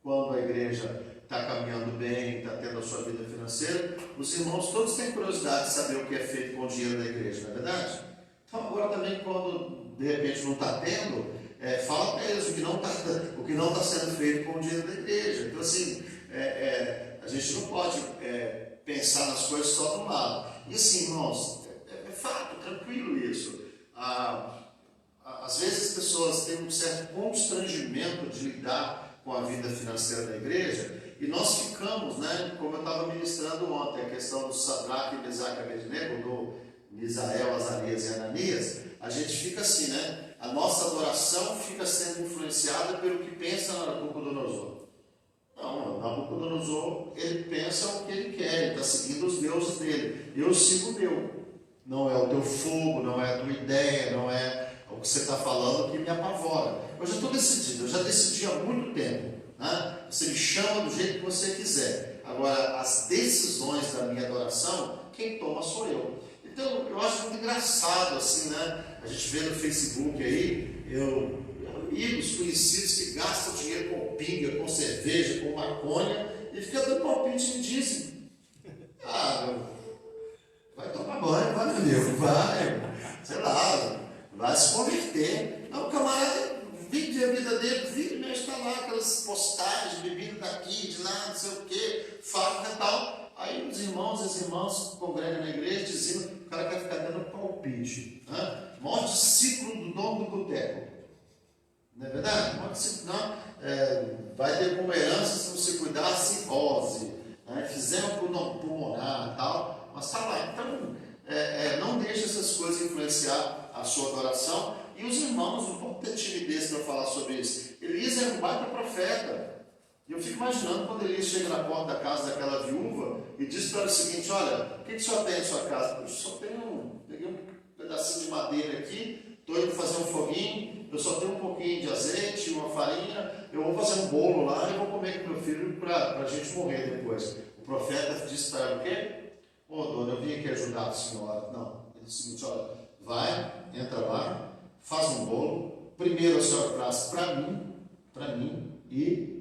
quando a igreja está caminhando bem, está tendo a sua vida financeira, os irmãos todos têm curiosidade de saber o que é feito com o dinheiro da igreja, não é verdade? Então agora também, quando de repente não está tendo, fala para eles o que não está sendo feito com o dinheiro da igreja. Então assim, a gente não pode pensar nas coisas só de um lado. E assim, irmãos, é fato, tranquilo isso. Às vezes as pessoas têm um certo constrangimento de lidar com a vida financeira da igreja, e nós ficamos, né, como eu estava ministrando ontem, a questão do Sadraque, Mesaque e Abednego, do Misael, Azarias e Ananias, a gente fica assim, né? A nossa adoração fica sendo influenciada pelo que pensa Nabucodonosor. Não, Nabucodonosor, ele pensa o que ele quer, ele está seguindo os deuses dele. Eu sigo o meu. Não é o teu fogo, não é a tua ideia, não é o que você está falando que me apavora. Eu já estou decidido, eu já decidi há muito tempo. Né? Você me chama do jeito que você quiser. Agora, as decisões da minha adoração, quem toma sou eu. Então, eu acho muito engraçado, assim, né? A gente vê no Facebook aí, eu amigos, conhecidos que gastam dinheiro com pinga, com cerveja, com maconha e fica dando palpite em dízimo. Vai tomar banho, vai, meu amigo, vai, sei lá, vai se converter. Não, o camarada vive a vida dele, vive mesmo, está lá, aquelas postagens, bebida daqui, de lá, não sei o que, farra e tal. Aí os irmãos e as irmãs congregam na igreja dizendo que o cara quer ficar dando palpite. Né? Maior discípulo do dono do boteco. Não é verdade? Maior discípulo, não. Vai ter como herança, se você cuidar, cirrose. Né? Fizeram pulmonar e tal. Mas está lá. Então, não deixe essas coisas influenciar a sua adoração. E os irmãos, não vão ter timidez para falar sobre isso. Elias era um baita profeta. E eu fico imaginando quando Elias chega na porta da casa daquela viúva e diz para ela o seguinte: olha, o que o senhor tem em sua casa? Eu só tenho, peguei um pedacinho de madeira aqui, estou indo fazer um foguinho, eu só tenho um pouquinho de azeite, uma farinha, eu vou fazer um bolo lá e vou comer com meu filho para a gente morrer depois. O profeta disse para ela o quê? Dona, eu vim aqui ajudar a senhora. Não, ele disse o seguinte: olha, vai, entra lá, faz um bolo, primeiro a senhora traz para mim, e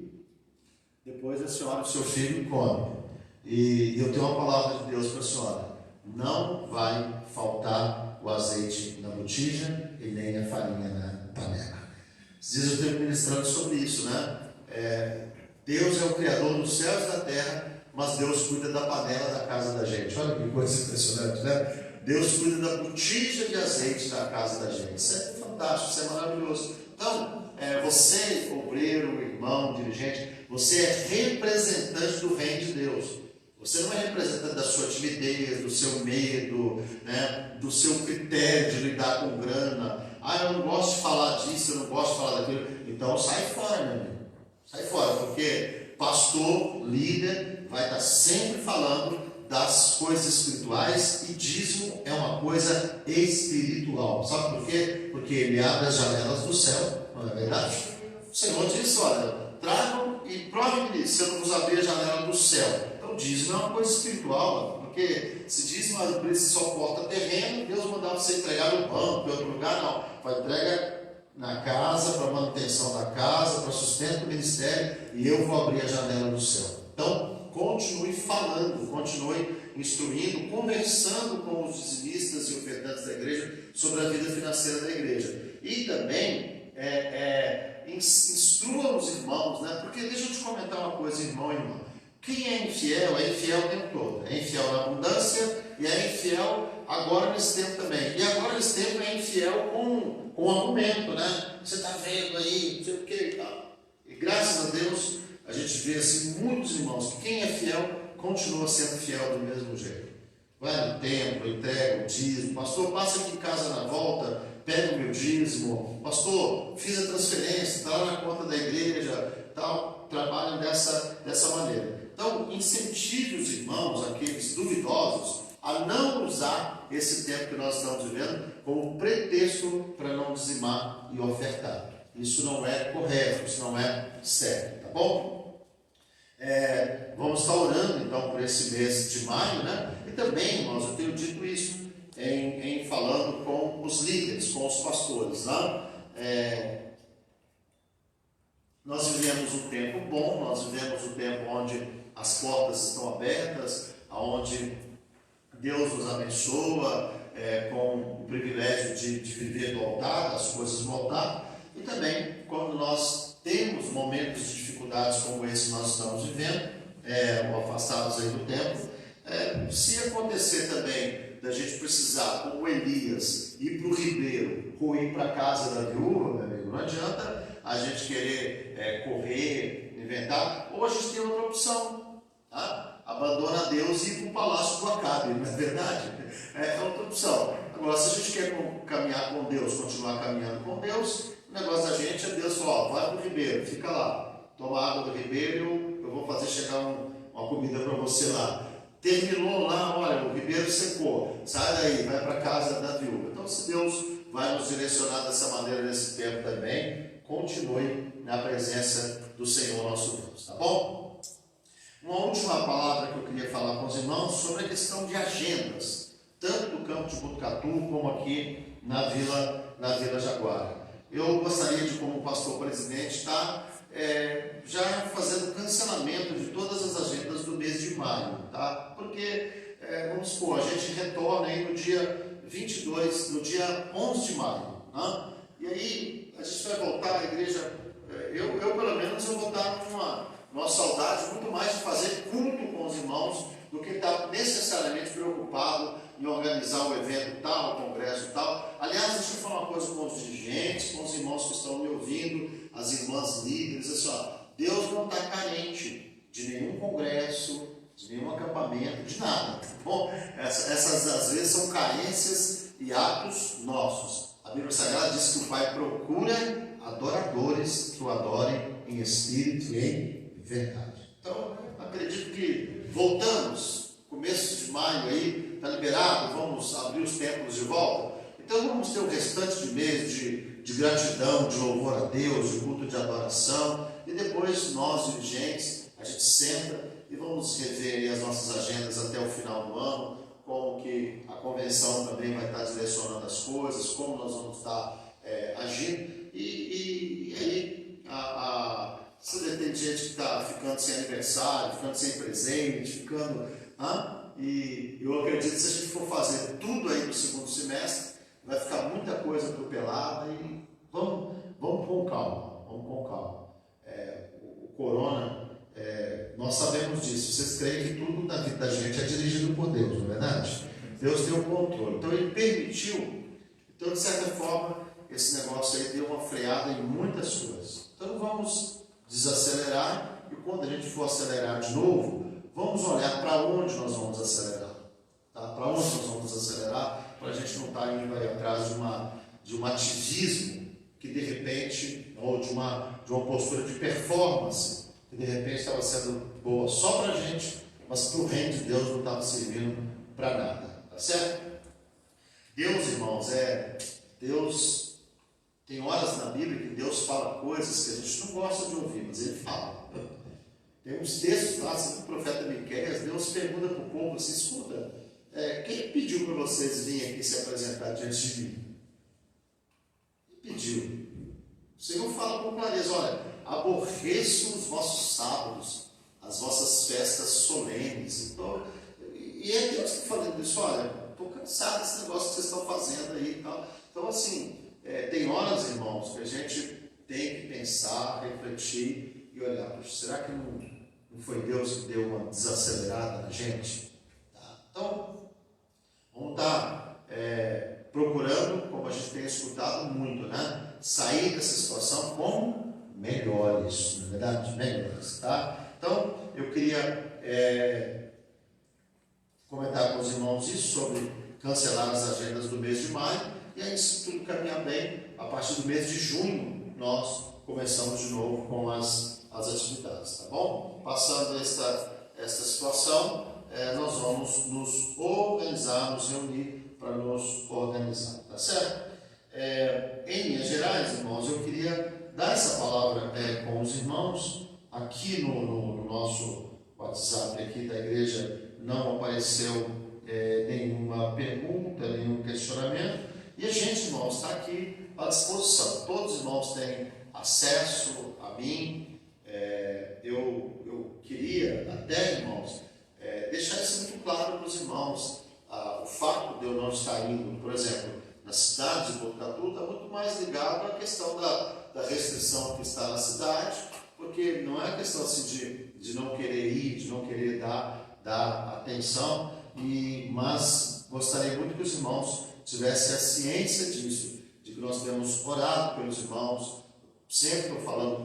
depois a senhora e o seu filho come. E eu tenho uma palavra de Deus para a senhora: não vai faltar o azeite na botija e nem a farinha na panela. Às vezes eu tenho ministrando sobre isso, né? Deus é o Criador dos céus e da terra, mas Deus cuida da panela da casa da gente. Olha que coisa impressionante, né? Deus cuida da botija de azeite da casa da gente. Isso é fantástico, isso é maravilhoso. Então, você, obreiro, irmão, dirigente, você é representante do reino de Deus. Você não é representante da sua timidez, do seu medo, né, do seu critério de lidar com grana. Eu não gosto de falar disso, eu não gosto de falar daquilo. Então sai fora, meu amigo. Sai fora, porque pastor, líder, vai estar sempre falando das coisas espirituais, e dízimo é uma coisa espiritual. Sabe por quê? Porque ele abre as janelas do céu, não é verdade? O Senhor disse: olha, tragam e provem-me nisso, se eu não vos abrir a janela do céu. Então dízimo é uma coisa espiritual, porque se dízimo só porta terreno, Deus mandava você entregar no banco, em outro lugar, não. Vai entrega na casa, para manutenção da casa, para sustento do ministério, e eu vou abrir a janela do céu. Então, continue falando, continue instruindo, conversando com os dizimistas e ofertantes da igreja sobre a vida financeira da igreja. E também instrua os irmãos, né? Porque deixa eu te comentar uma coisa, irmão e irmã. Quem é infiel o tempo todo. É infiel na abundância e é infiel agora nesse tempo também. E agora nesse tempo é infiel com argumento, né? Você está vendo aí, não sei o que e tal. E graças a Deus, a gente vê assim muitos irmãos que quem é fiel continua sendo fiel do mesmo jeito. Vai no templo, entrega o dízimo. Pastor, passa aqui em casa na volta, pega o meu dízimo. Pastor, fiz a transferência, está lá na conta da igreja, tal. Trabalhem dessa maneira. Então, incentive os irmãos, aqueles duvidosos, a não usar esse tempo que nós estamos vivendo como pretexto para não dizimar e ofertar. Isso não é correto, isso não é certo, tá bom? Vamos estar orando então por esse mês de maio, né? E também, irmãos, eu tenho dito isso em falando com os líderes, com os pastores, né? Nós vivemos um tempo bom, nós vivemos um tempo onde as portas estão abertas, onde Deus nos abençoa com o privilégio de viver do altar, das coisas no altar, e também quando nós temos momentos de dificuldades como esse que nós estamos vivendo, afastados aí do tempo, se acontecer também da gente precisar, como Elias, ir para o ribeiro ou ir para a casa da viúva, meu amigo, não adianta a gente querer correr, inventar, ou a gente tem outra opção, tá? Abandona Deus e ir para o palácio do Acabe, não é verdade? É outra opção. Agora, se a gente quer caminhar com Deus, continuar caminhando com Deus, o negócio da gente é Deus falar: vai para o ribeiro, fica lá, toma água do ribeiro, eu vou fazer chegar uma comida para você lá. Terminou lá, olha, o ribeiro secou, sai daí, vai para a casa da viúva. Então, se Deus vai nos direcionar dessa maneira nesse tempo também, continue na presença do Senhor nosso Deus, tá bom? Uma última palavra que eu queria falar com os irmãos sobre a questão de agendas, tanto do campo de Botucatu como aqui na Vila Jaguara. eu gostaria de, como pastor presidente, estar já fazendo cancelamento de todas as agendas do mês de maio, tá? Porque, vamos supor, a gente retorna aí no dia 22, no dia 11 de maio, né? E aí a gente vai voltar à igreja, eu pelo menos eu vou estar numa saudade muito mais de fazer culto com os irmãos do que estar necessariamente preocupado em organizar o evento tal, o congresso tal. Aliás, deixa eu falar uma coisa com os dirigentes, com os irmãos que estão me ouvindo, as irmãs líderes, assim, ó, Deus não está carente de nenhum congresso, de nenhum acampamento, de nada. Bom, essas às vezes são carências e atos nossos. A Bíblia Sagrada diz que o Pai procura adoradores que o adorem em espírito e em verdade. Então, acredito que voltamos, começo de maio aí, está liberado, vamos abrir os templos de volta. Então vamos ter o restante de mês de gratidão, de louvor a Deus, de culto de adoração, e depois nós, dirigentes, a gente senta e vamos rever aí as nossas agendas até o final do ano, como que a convenção também vai estar direcionando as coisas, como nós vamos estar agindo, e aí se tem gente que está ficando sem aniversário, ficando sem presente, ficando... E eu acredito que se a gente for fazer tudo aí no segundo semestre, vai ficar muita coisa atropelada e vamos com calma, o corona, nós sabemos disso, vocês creem que tudo na vida da gente é dirigido por Deus, não é verdade? Deus tem o controle, então Ele permitiu, então de certa forma, esse negócio aí deu uma freada em muitas coisas. Então vamos desacelerar, e quando a gente for acelerar de novo, vamos olhar para onde nós vamos acelerar, tá? Para onde nós vamos acelerar, para a gente não estar indo aí atrás de um ativismo que de repente, ou de uma postura de performance, que de repente estava sendo boa só para a gente, mas para o reino de Deus não estava servindo para nada, tá certo? Deus, irmãos, Deus, tem horas na Bíblia que Deus fala coisas que a gente não gosta de ouvir, mas Ele fala. Tem uns textos lá, assim, do profeta Miqueias, Deus pergunta para o povo assim, escuta, quem pediu para vocês virem aqui se apresentar diante de mim? Quem pediu? O Senhor fala com clareza, olha, aborreço os vossos sábados, as vossas festas solenes. Então, e é Deus que está falando isso, olha, estou cansado desse negócio que vocês estão fazendo aí e tal. Então, assim, tem horas, irmãos, que a gente tem que pensar, refletir e olhar, poxa, será que não foi Deus que deu uma desacelerada na gente? Tá? Então, vamos estar procurando, como a gente tem escutado muito, né? Sair dessa situação como melhores, na verdade, melhores, tá? Então, eu queria comentar com os irmãos isso sobre cancelar as agendas do mês de maio, e aí, se tudo caminhar bem, a partir do mês de junho, nós começamos de novo com as atividades, tá bom? Passando esta situação, nós vamos nos organizar, nos reunir para nos organizar, tá certo? Em linhas gerais, irmãos, eu queria dar essa palavra com os irmãos. Aqui no nosso WhatsApp aqui da igreja não apareceu nenhuma pergunta, nenhum questionamento, e a gente, irmãos, está aqui à disposição. Todos os irmãos têm acesso a mim. Eu queria até, irmãos, deixar isso muito claro para os irmãos. O fato de eu não estar indo, por exemplo, na cidade de Botucatu, está muito mais ligado à questão da restrição que está na cidade, porque não é questão assim de não querer ir, de não querer dar atenção, mas gostaria muito que os irmãos tivessem a ciência disso, de que nós temos orado pelos irmãos. Sempre estou falando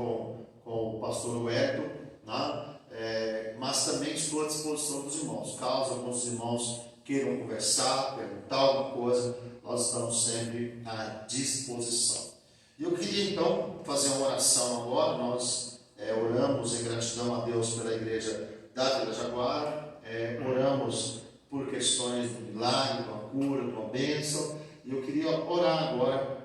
com o pastor Wellington, né? Mas também estou à disposição dos irmãos. Caso alguns irmãos queiram conversar, perguntar alguma coisa, nós estamos sempre à disposição. E eu queria então fazer uma oração agora. Nós oramos em gratidão a Deus pela igreja da Vila Jaguara, oramos por questões do milagre, de uma cura, de uma bênção, e eu queria orar agora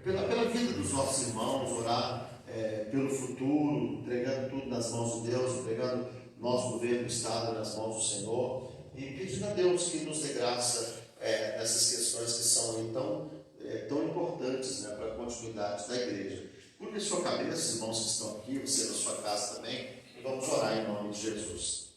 pela vida dos nossos irmãos, orar pelo futuro, entregando tudo nas mãos de Deus, entregando nosso governo do Estado nas mãos do Senhor, e pedindo a Deus que nos dê graça nessas questões que são aí tão tão importantes, né, para a continuidade da igreja. Curve a sua cabeça, irmãos que estão aqui, você na sua casa também, e vamos orar em nome de Jesus.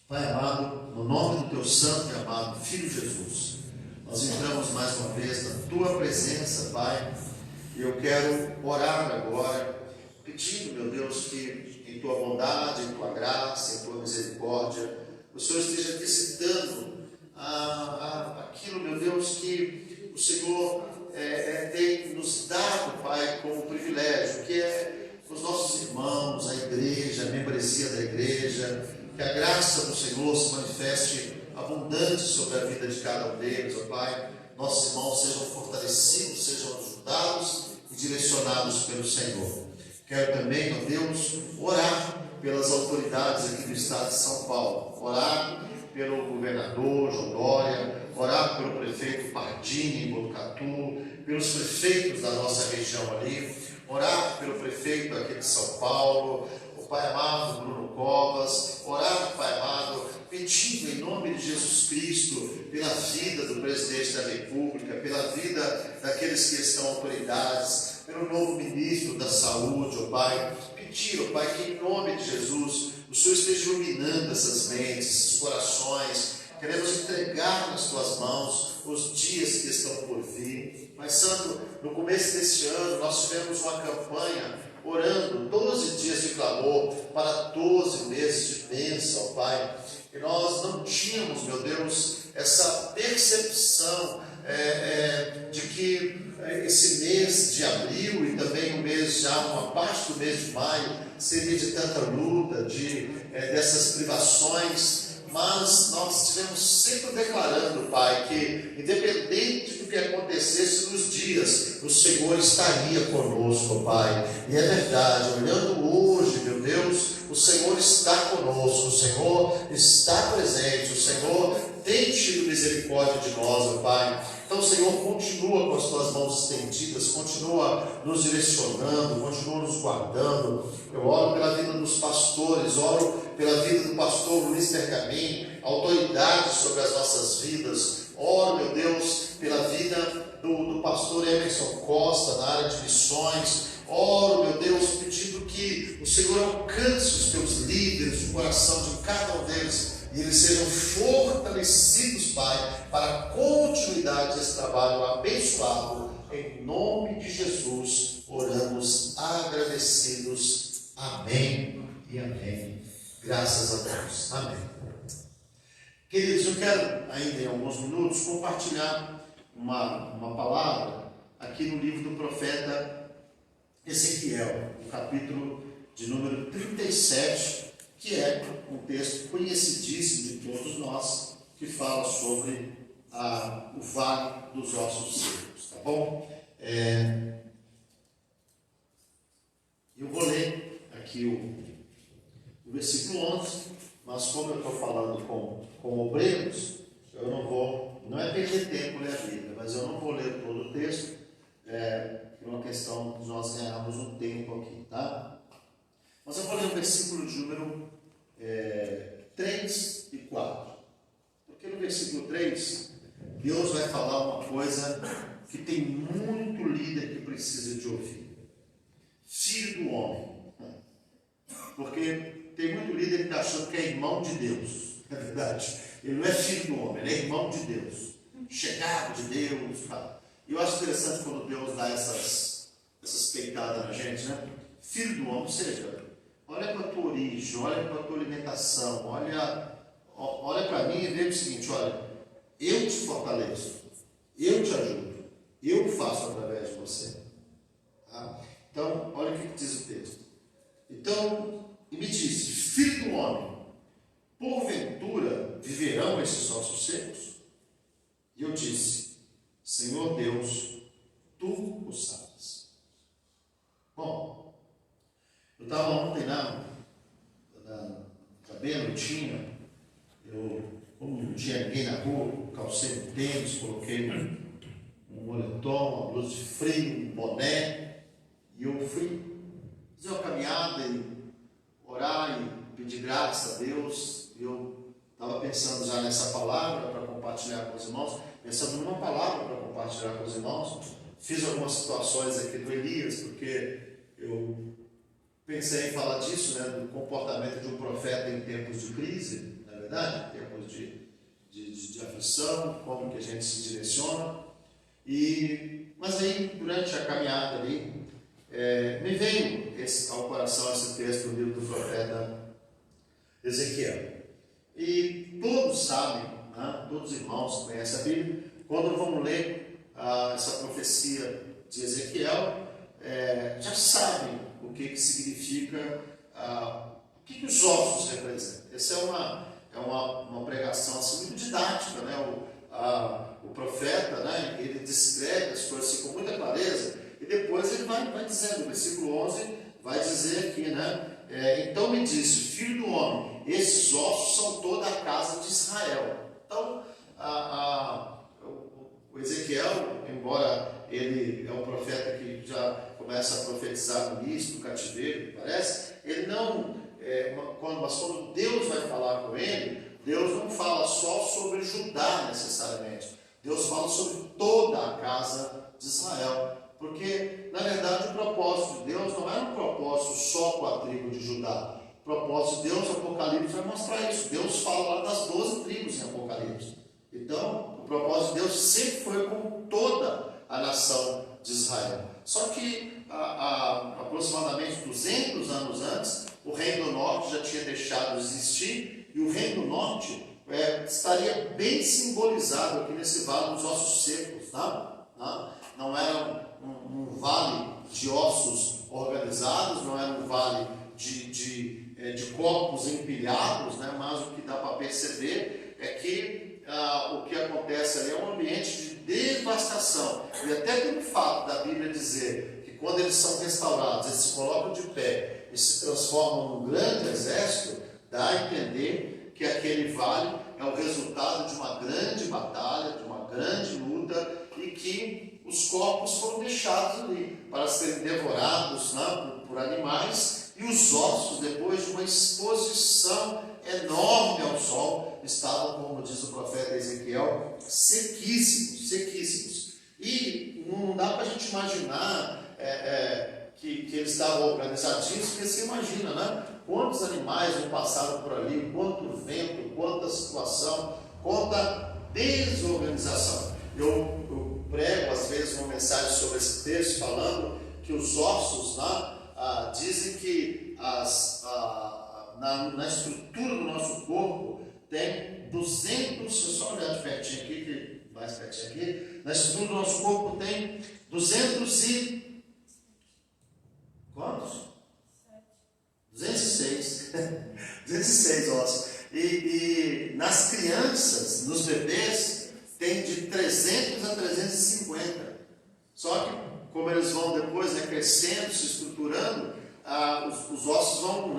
Pai amado, no nome do teu santo e amado Filho Jesus, nós entramos mais uma vez na tua presença, Pai, e eu quero orar agora, pedindo, meu Deus, que em tua bondade, em tua graça, em tua misericórdia, o Senhor esteja visitando aquilo, meu Deus, que o Senhor tem nos dado, Pai, como privilégio, que é os nossos irmãos, a igreja, a membresia da igreja, que a graça do Senhor se manifeste abundante sobre a vida de cada um deles, ó Pai. Nossos irmãos sejam fortalecidos, sejam ajudados e direcionados pelo Senhor. Quero também, ó Deus, orar pelas autoridades aqui do estado de São Paulo, orar pelo governador João Dória, orar pelo prefeito Pardini em Botucatu, pelos prefeitos da nossa região ali, orar pelo prefeito aqui de São Paulo, o Pai amado Bruno Covas, orar, Pai amado, pedindo em nome de Jesus Cristo pela vida do presidente da República, pela vida daqueles que estão autoridades, pelo novo ministro da Saúde, ó Pai, pedir, ó Pai, que em nome de Jesus o Senhor esteja iluminando essas mentes, esses corações. Queremos entregar nas tuas mãos os dias que estão por vir. Pai Santo, no começo deste ano nós tivemos uma campanha orando 12 dias de clamor para 12 meses de bênção, Pai. E nós não tínhamos, meu Deus, essa percepção de que esse mês de abril e também o mês já, uma parte do mês de maio, seria de tanta luta, dessas privações. Mas nós estivemos sempre declarando, Pai, que independente do que acontecesse nos dias, o Senhor estaria conosco, Pai. E é verdade, olhando hoje, meu Deus, o Senhor está conosco, o Senhor está presente, o Senhor tem tido misericórdia de nós, Pai. Então, Senhor, continua com as tuas mãos estendidas, continua nos direcionando, continua nos guardando. Eu oro pela vida dos pastores, oro pela vida do pastor Luiz Pergamin, autoridade sobre as nossas vidas. Oro, meu Deus, pela vida do pastor Emerson Costa, na área de missões. Oro, meu Deus, pedindo que o Senhor alcance os teus líderes, o coração de cada um deles, e eles sejam fortalecidos, Pai, para a continuidade desse trabalho abençoado. Em nome de Jesus, oramos agradecidos. Amém e amém. Graças a Deus. Amém. Queridos, eu quero ainda em alguns minutos compartilhar uma palavra aqui no livro do profeta Ezequiel, no capítulo de número 37, que é um texto conhecidíssimo de todos nós, que fala sobre o vale dos ossos secos, tá bom? Eu vou ler aqui o versículo 11, mas como eu estou falando com obreiros, eu não é perder tempo ler a Bíblia, mas eu não vou ler todo o texto, por uma questão de nós ganharmos um tempo aqui, tá? Mas eu vou ler o versículo de número 3 e 4. Porque no versículo 3, Deus vai falar uma coisa que tem muito líder que precisa de ouvir. Filho do homem. Porque tem muito líder que está achando que é irmão de Deus. É verdade. Ele não é filho do homem, ele é irmão de Deus. Chegado de Deus. Tá? Eu acho interessante quando Deus dá essas peitadas na gente, né? Filho do homem, ou seja, olha para a tua origem, olha para a tua alimentação, olha para mim e vê o seguinte, olha, eu te fortaleço, eu te ajudo, eu faço através de você. Tá? Então, olha o que diz o texto. Então, e me disse, filho do homem, porventura viverão esses ossos secos? E eu disse, Senhor Deus, tu o sabes. Bom, eu estava ontem bem à noitinha, como não tinha ninguém na rua, calcei um tênis, coloquei um moletom, uma blusa de frio, um boné, e eu fui fazer uma caminhada e orar e pedir graça a Deus. Eu estava pensando já nessa palavra para compartilhar com os irmãos, pensando numa palavra para compartilhar com os irmãos. Fiz algumas situações aqui do Elias, porque eu pensei em falar disso, né, do comportamento de um profeta em tempos de crise, na verdade, em tempos de aflição, como que a gente se direciona. Mas aí, durante a caminhada ali, me veio ao coração esse texto do livro do profeta Ezequiel. E todos sabem, né, todos os irmãos que conhecem a Bíblia, quando vão ler essa profecia de Ezequiel, já sabem o que significa, o que os ossos representam. Essa é uma pregação assim, muito didática, né? O profeta, né, ele descreve as coisas assim, com muita clareza, e depois ele vai dizendo, no versículo 11, vai dizer aqui, né? Então me disse, filho do homem, esses ossos são toda a casa de Israel. Então, o Ezequiel, embora ele é um profeta que já começa a profetizar no início do cativeiro, parece, ele não, mas quando Deus vai falar com ele, Deus não fala só sobre Judá necessariamente, Deus fala sobre toda a casa de Israel, porque na verdade o propósito de Deus não era um propósito só com a tribo de Judá. O propósito de Deus, Apocalipse vai mostrar isso. Deus fala lá das 12 tribos em Apocalipse. Então, o propósito de Deus sempre foi com toda a nação de Israel. Só que, aproximadamente 200 anos antes, o Reino do Norte já tinha deixado de existir, e o Reino do Norte estaria bem simbolizado aqui nesse vale dos ossos secos. Não era um vale de ossos organizados, não era um vale de corpos empilhados, né? Mas o que dá para perceber é que o que acontece ali é um ambiente de devastação. E até pelo fato da Bíblia dizer que quando eles são restaurados, eles se colocam de pé e se transformam num grande exército, dá a entender que aquele vale é o resultado de uma grande batalha, de uma grande luta, e que os corpos foram deixados ali para serem devorados, né, por animais, e os ossos, depois de uma exposição enorme ao sol, estavam, como diz o profeta Ezequiel, sequíssimos. E não dá para a gente imaginar que eles estavam organizadinhos, porque você imagina, né? Quantos animais não passaram por ali, quanto vento, quanta situação, quanta desorganização. Eu prego às vezes uma mensagem sobre esse texto, falando que os ossos, né, dizem que na estrutura do nosso corpo tem 200, só olhar de pertinho aqui, mais pertinho aqui, na estrutura do nosso corpo tem 200 e... quantos? 206. 206 ossos. E nas crianças, nos bebês, tem de 300 a 350. Só que, como eles vão depois, né, crescendo, se estruturando, os ossos vão,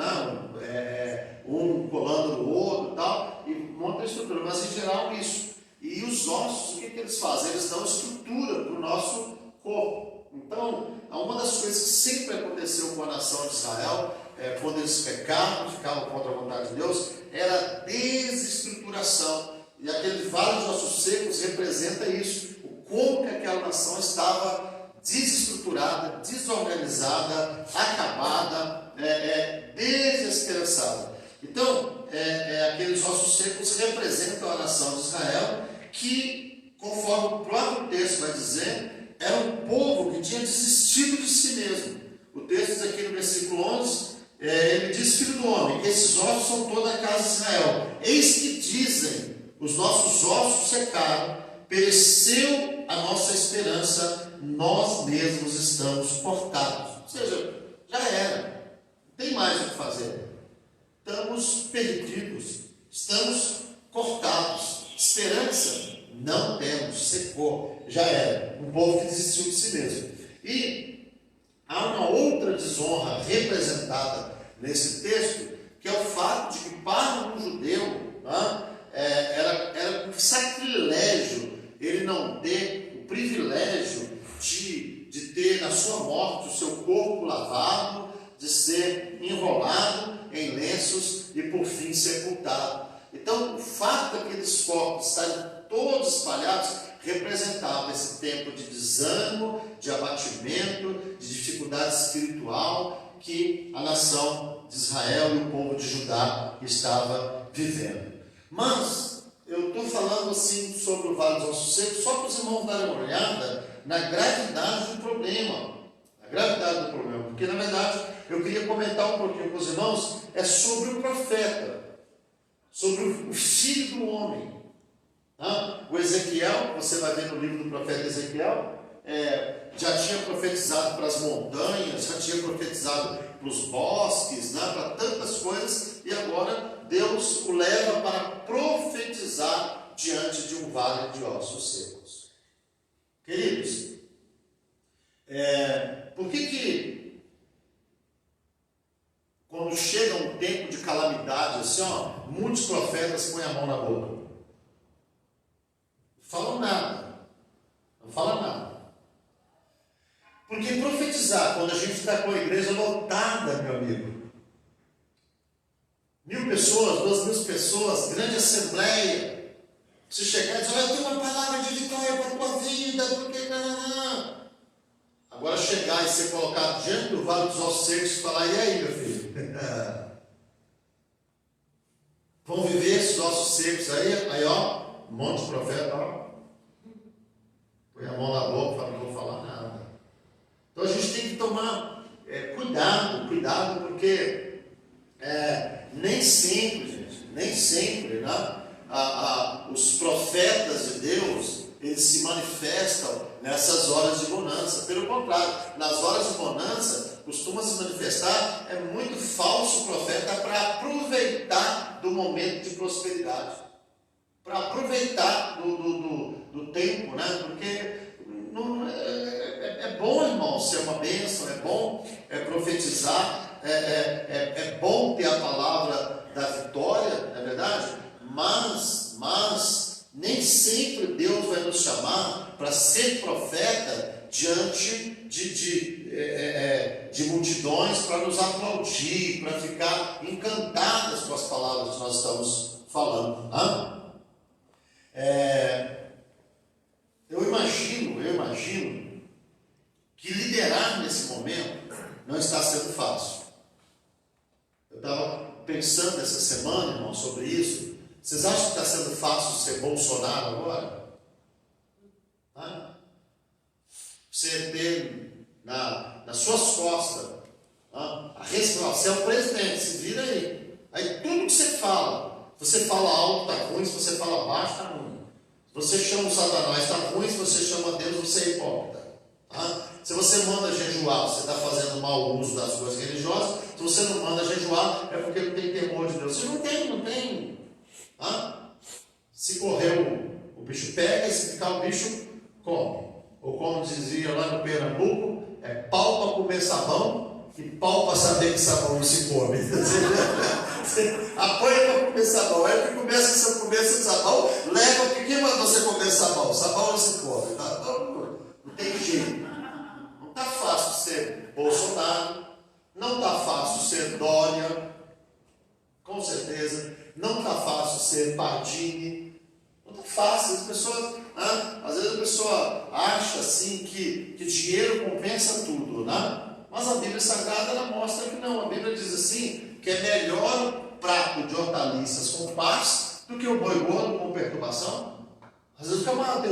um colando no outro e tal, e monta a estrutura, mas em geral isso. E os ossos, o que eles fazem? Eles dão estrutura para o nosso corpo. Então, uma das coisas que sempre aconteceu com a nação de Israel, quando eles pecavam, ficavam contra a vontade de Deus, era a desestruturação. E aquele vale de ossos secos representa isso, o como que aquela nação estava desestruturada, desorganizada, acabada, desesperançada. Então, aqueles ossos secos representam a nação de Israel, que, conforme o próprio texto vai dizer, era um povo que tinha desistido de si mesmo. O texto diz aqui no versículo 11, ele diz, filho do homem, esses ossos são toda a casa de Israel. Eis que dizem, os nossos ossos secaram, pereceu a nossa esperança, nós mesmos estamos cortados. Ou seja, já era, não tem mais o que fazer. Estamos perdidos, estamos cortados. Esperança não temos, secou, já era. Um povo que desistiu de si mesmo. E há uma outra desonra representada nesse texto, que é o fato de que para um judeu, era um sacrilégio ele não ter o privilégio de ter na sua morte o seu corpo lavado, de ser enrolado em lenços e por fim sepultado. Então, o fato daqueles corpos estarem todos espalhados, representava esse tempo de desânimo, de abatimento, de dificuldade espiritual que a nação de Israel e o povo de Judá estava vivendo. Mas eu estou falando assim sobre o Vale dos Ossos Secos só para os irmãos darem uma olhada na gravidade do problema. A gravidade do problema, porque na verdade eu queria comentar um pouquinho com os irmãos sobre o profeta, sobre o filho do homem. O Ezequiel, você vai ver no livro do profeta Ezequiel, já tinha profetizado para as montanhas, já tinha profetizado para os bosques, para tantas coisas, e agora Deus o leva para profetizar diante de um vale de ossos secos. Queridos, por que quando chega um tempo de calamidade assim, muitos profetas põem a mão na boca? Não falam nada. Não falam nada. Porque profetizar, quando a gente está com a igreja lotada, meu amigo, 1.000 pessoas, 2.000 pessoas, grande assembleia, se chegar e dizer, eu tenho uma palavra de vitória para a tua vida, porque não. Agora chegar e ser colocado diante do Vale dos Ossos Secos e falar, e aí, meu filho? Vão viver esses ossos secos aí, um monte de profeta, põe a mão na boca e fala, não vou falar nada. Então a gente tem que tomar cuidado, porque nem sempre, os profetas de Deus, eles se manifestam nessas horas de bonança. Pelo contrário, nas horas de bonança, costuma se manifestar muito falso profeta para aproveitar do momento de prosperidade, para aproveitar do tempo, porque não, é bom, irmão, ser uma bênção, é bom profetizar, é bom ter a palavra da vitória, não é verdade? Mas nem sempre Deus vai nos chamar para ser profeta diante de multidões para nos aplaudir, para ficar encantadas com as palavras que nós estamos falando. Eu imagino que liderar nesse momento não está sendo fácil. Eu estava pensando essa semana, irmão, sobre isso. Vocês acham que está sendo fácil ser Bolsonaro agora? Você ter nas suas costas a responsabilidade, você é o presidente, se vira aí. Aí tudo que você fala alto, está ruim, se você fala baixo, está ruim. Se você chama o Satanás, está ruim, se você chama Deus, você é hipócrita. Se você manda jejuar, você está fazendo mau uso das coisas religiosas. Se você não manda jejuar, é porque não tem temor de Deus. Você não tem. Se correr o bicho pega, e se ficar o bicho come. Ou como dizia lá no Pernambuco, é pau para comer sabão e pau para saber que sabão não se come. Você apanha para comer sabão, aí que começa a comer esse sabão, leva, porque quem mandou você comer sabão? Sabão não se come. Não tem jeito. Não está fácil ser Bolsonaro, não está fácil ser Dória, com certeza. Não está fácil ser Pardini. Não está fácil. As pessoas, às vezes a pessoa acha assim que dinheiro compensa tudo, mas a Bíblia Sagrada ela mostra que não. A Bíblia diz assim que é melhor o prato de hortaliças com paz do que o boi gordo com perturbação. Às vezes o camarada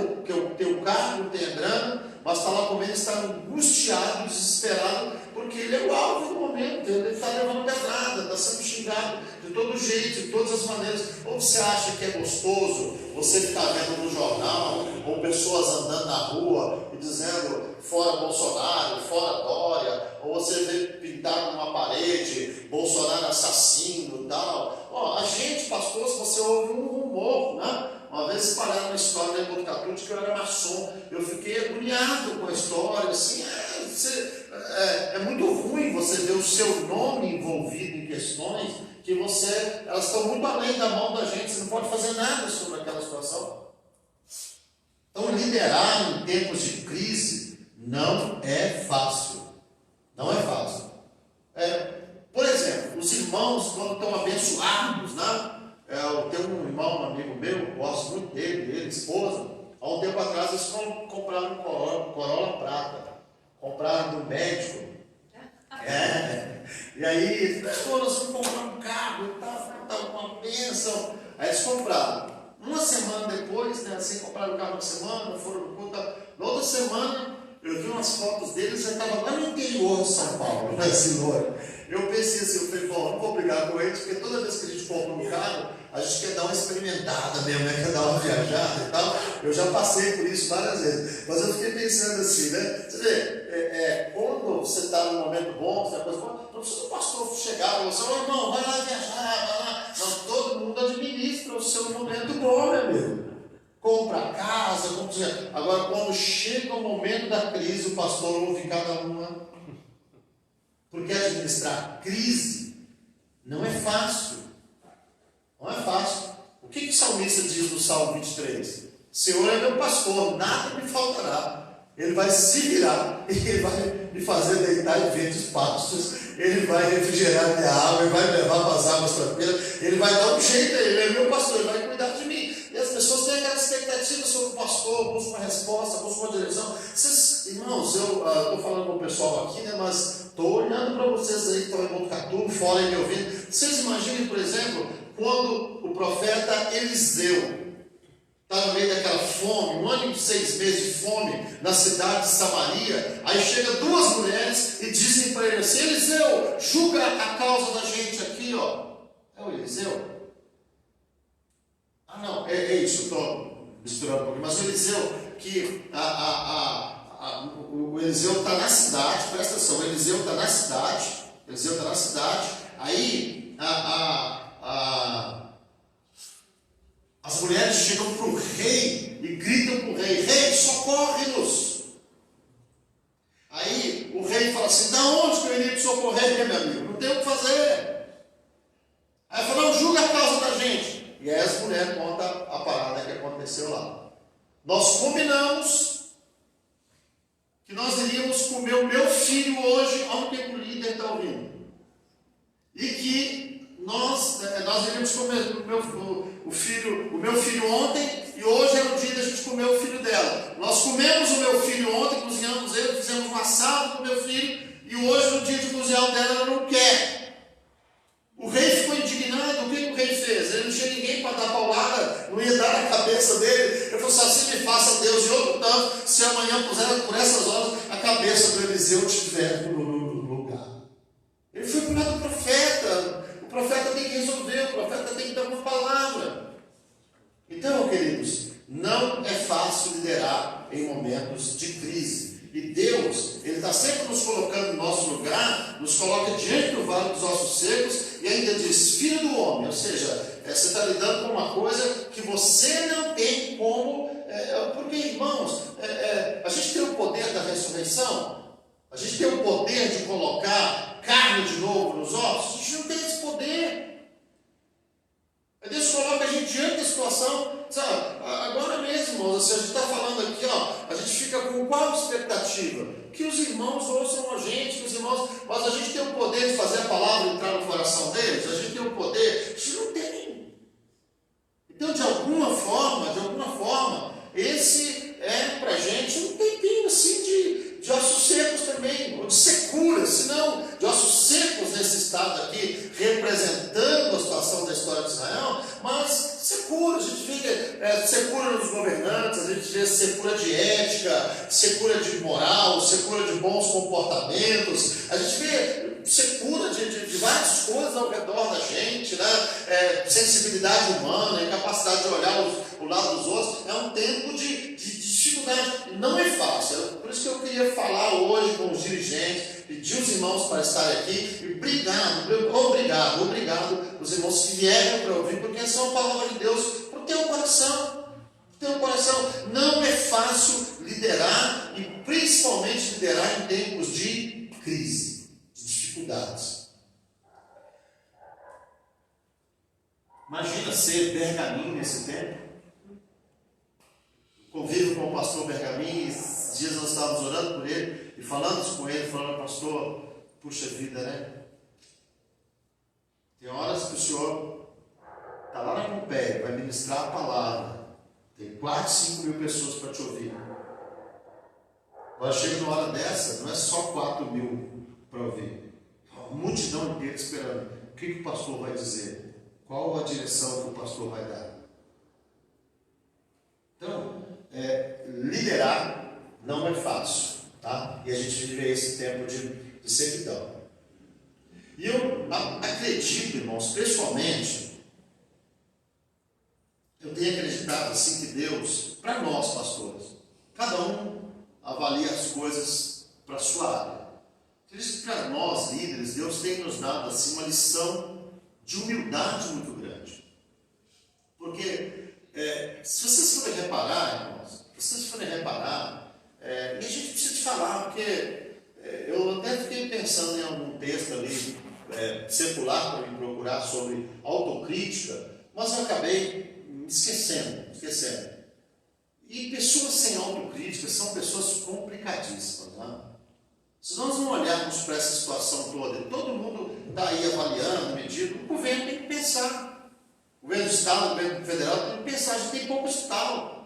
tem o carro, tem a grana, mas está lá comendo, está angustiado, desesperado, porque ele é o alvo do momento, ele está levando pedrada, está sendo xingado de todo jeito, de todas as maneiras. Ou você acha que é gostoso você ficar vendo no jornal, ou pessoas andando na rua e dizendo fora Bolsonaro, fora Dória, ou você vê pintado numa parede, Bolsonaro assassino e tal. A gente, pastor, se você ouve um rumor, Uma vez espalharam uma história em Botucatu de que eu era maçom. Eu fiquei agoniado com a história, assim, é muito ruim você ver o seu nome envolvido em questões que elas estão muito além da mão da gente, você não pode fazer nada sobre aquela situação. Então, liderar em tempos de crise não é fácil. Não é fácil. Por exemplo, os irmãos, quando estão abençoados, eu tenho um irmão, um amigo meu, eu gosto muito dele, esposa, há um tempo atrás eles compraram um Corolla prata, compraram do médico. E aí, nós vamos comprar um carro e tal, uma bênção. Aí eles compraram. Uma semana depois, né, assim, compraram o carro uma semana, foram no culto. Na outra semana, eu vi umas fotos deles, já estava lá no interior de São Paulo, nesse loiro. Eu pensei assim, eu falei, bom, não vou brigar com eles, porque toda vez que a gente compra um carro, a gente quer dar uma experimentada mesmo, né? Quer dar uma viajada e tal. Eu já passei por isso várias vezes. Mas eu fiquei pensando assim, né? Você vê, quando você está num momento bom, você não precisa o pastor chegar para você, irmão, vai lá viajar, vai lá. Não, todo mundo administra o seu momento bom, meu amigo. Compra casa, compra... Agora, quando chega o momento da crise, o pastor ouve cada uma. Porque administrar crise não é fácil. Não é fácil. O que o salmista diz no Salmo 23? Senhor é meu pastor, nada me faltará. Ele vai se virar, ele vai me fazer deitar em verdes pastos, ele vai refrigerar minha alma, ele vai me levar para as águas tranquilas, ele vai dar um jeito, ele é meu pastor, ele vai cuidar de mim. E as pessoas têm aquela expectativa sobre o pastor, buscam uma resposta, buscam uma direção. Vocês, irmãos, eu estou falando com o pessoal aqui, né, mas estou olhando para vocês aí que estão em Botucatu, fora e me ouvindo. Vocês imaginem, por exemplo, quando o profeta Eliseu está no meio daquela fome, 1 ano e 6 meses de fome na cidade de Samaria, aí chega duas mulheres e dizem para ele assim, Eliseu, julga a causa da gente aqui, ó. É o Eliseu? Ah não, é isso, estou misturando um pouquinho, mas o Eliseu, que o Eliseu está na cidade, presta atenção, o Eliseu está na cidade, aí as mulheres chegam para o rei e gritam para o rei, rei, socorre-nos. Aí o rei fala assim, da onde que eu iria te socorrer, meu amigo? Não tem o que fazer. Aí fala, não, julga a causa da gente. E aí as mulheres contam a parada que aconteceu lá. Nós combinamos que nós iríamos comer o meu filho hoje, onde o líder está ouvindo. E que nós iríamos comer o meu filho ontem, e hoje era o dia da gente comer o filho dela. Nós comemos o meu filho ontem, cozinhamos ele, fizemos um assado com o meu filho, e hoje no dia de cozinhar o dela, ela não quer. O rei ficou indignado. O que o rei fez? Ele não tinha ninguém para dar paulada, não ia dar na cabeça dele. Ele falou assim me faça Deus de outro tanto, se amanhã puser por essas horas a cabeça do Eliseu estiver no lugar. Ele foi para o lado do profeta. O profeta tem que resolver, o profeta tem que dar uma palavra. Então, queridos, não é fácil liderar em momentos de crise. E Deus, Ele está sempre nos colocando no nosso lugar, nos coloca diante do vale dos ossos secos e ainda diz, filho do homem, ou seja, você está lidando com uma coisa que você não tem como, porque irmãos, a gente tem o poder da ressurreição, a gente tem o poder de colocar carne de novo nos ossos, a gente não tem esse poder. Deus coloca a gente diante da situação, sabe? Agora mesmo, irmãos, assim, a gente está falando aqui, ó, a gente fica com qual expectativa? Que os irmãos ouçam a gente, mas a gente tem o poder de fazer a palavra entrar no coração deles, a gente tem o poder, a gente não tem. Então, de alguma forma, esse é pra gente um tempinho assim de ossos secos também, ou de secura, se não de ossos secos nesse estado aqui, representando a situação da história de Israel, mas secura, a gente vê secura nos governantes, a gente vê secura de ética, secura de moral, secura de bons comportamentos, a gente vê secura de várias coisas ao redor da gente, né? Sensibilidade humana, capacidade de olhar o lado dos outros. É um tempo de dificuldade, não é fácil. Por isso que eu queria falar hoje com os dirigentes, pedir os irmãos para estarem aqui, e obrigado os irmãos que vieram para ouvir, porque essa é uma palavra de Deus para o teu coração. Não é fácil liderar, e principalmente liderar em tempos de crise, de dificuldades. Imagina ser Bergamin nesse tempo. Convivo com o pastor Bergamin, esses dias nós estávamos orando por ele e falando com ele, falando, pastor, puxa vida, né? Tem horas que o senhor está lá na Pompeia, vai ministrar a palavra, Tem 4, 5 mil pessoas para te ouvir. Agora chega numa hora dessa, não é só 4 mil para ouvir. Uma multidão inteira esperando. O que o pastor vai dizer? Qual a direção que o pastor vai dar? Então, liderar não é fácil, tá? E a gente vive esse tempo de servidão. E eu acredito, irmãos, pessoalmente, eu tenho acreditado assim que Deus, para nós pastores, cada um avalia as coisas para a sua área. Por isso que para nós líderes, Deus tem nos dado assim uma lição de humildade muito grande. Porque se vocês forem reparar, irmãos, e a gente precisa te falar, porque eu até fiquei pensando em algum texto ali secular para me procurar sobre autocrítica, mas eu acabei me esquecendo. E pessoas sem autocrítica são pessoas complicadíssimas, né? Se nós não olharmos para essa situação toda, e todo mundo está aí avaliando, medindo, o governo tem que pensar. O governo do Estado, o governo federal tem que pensar, a gente tem pouco Estado.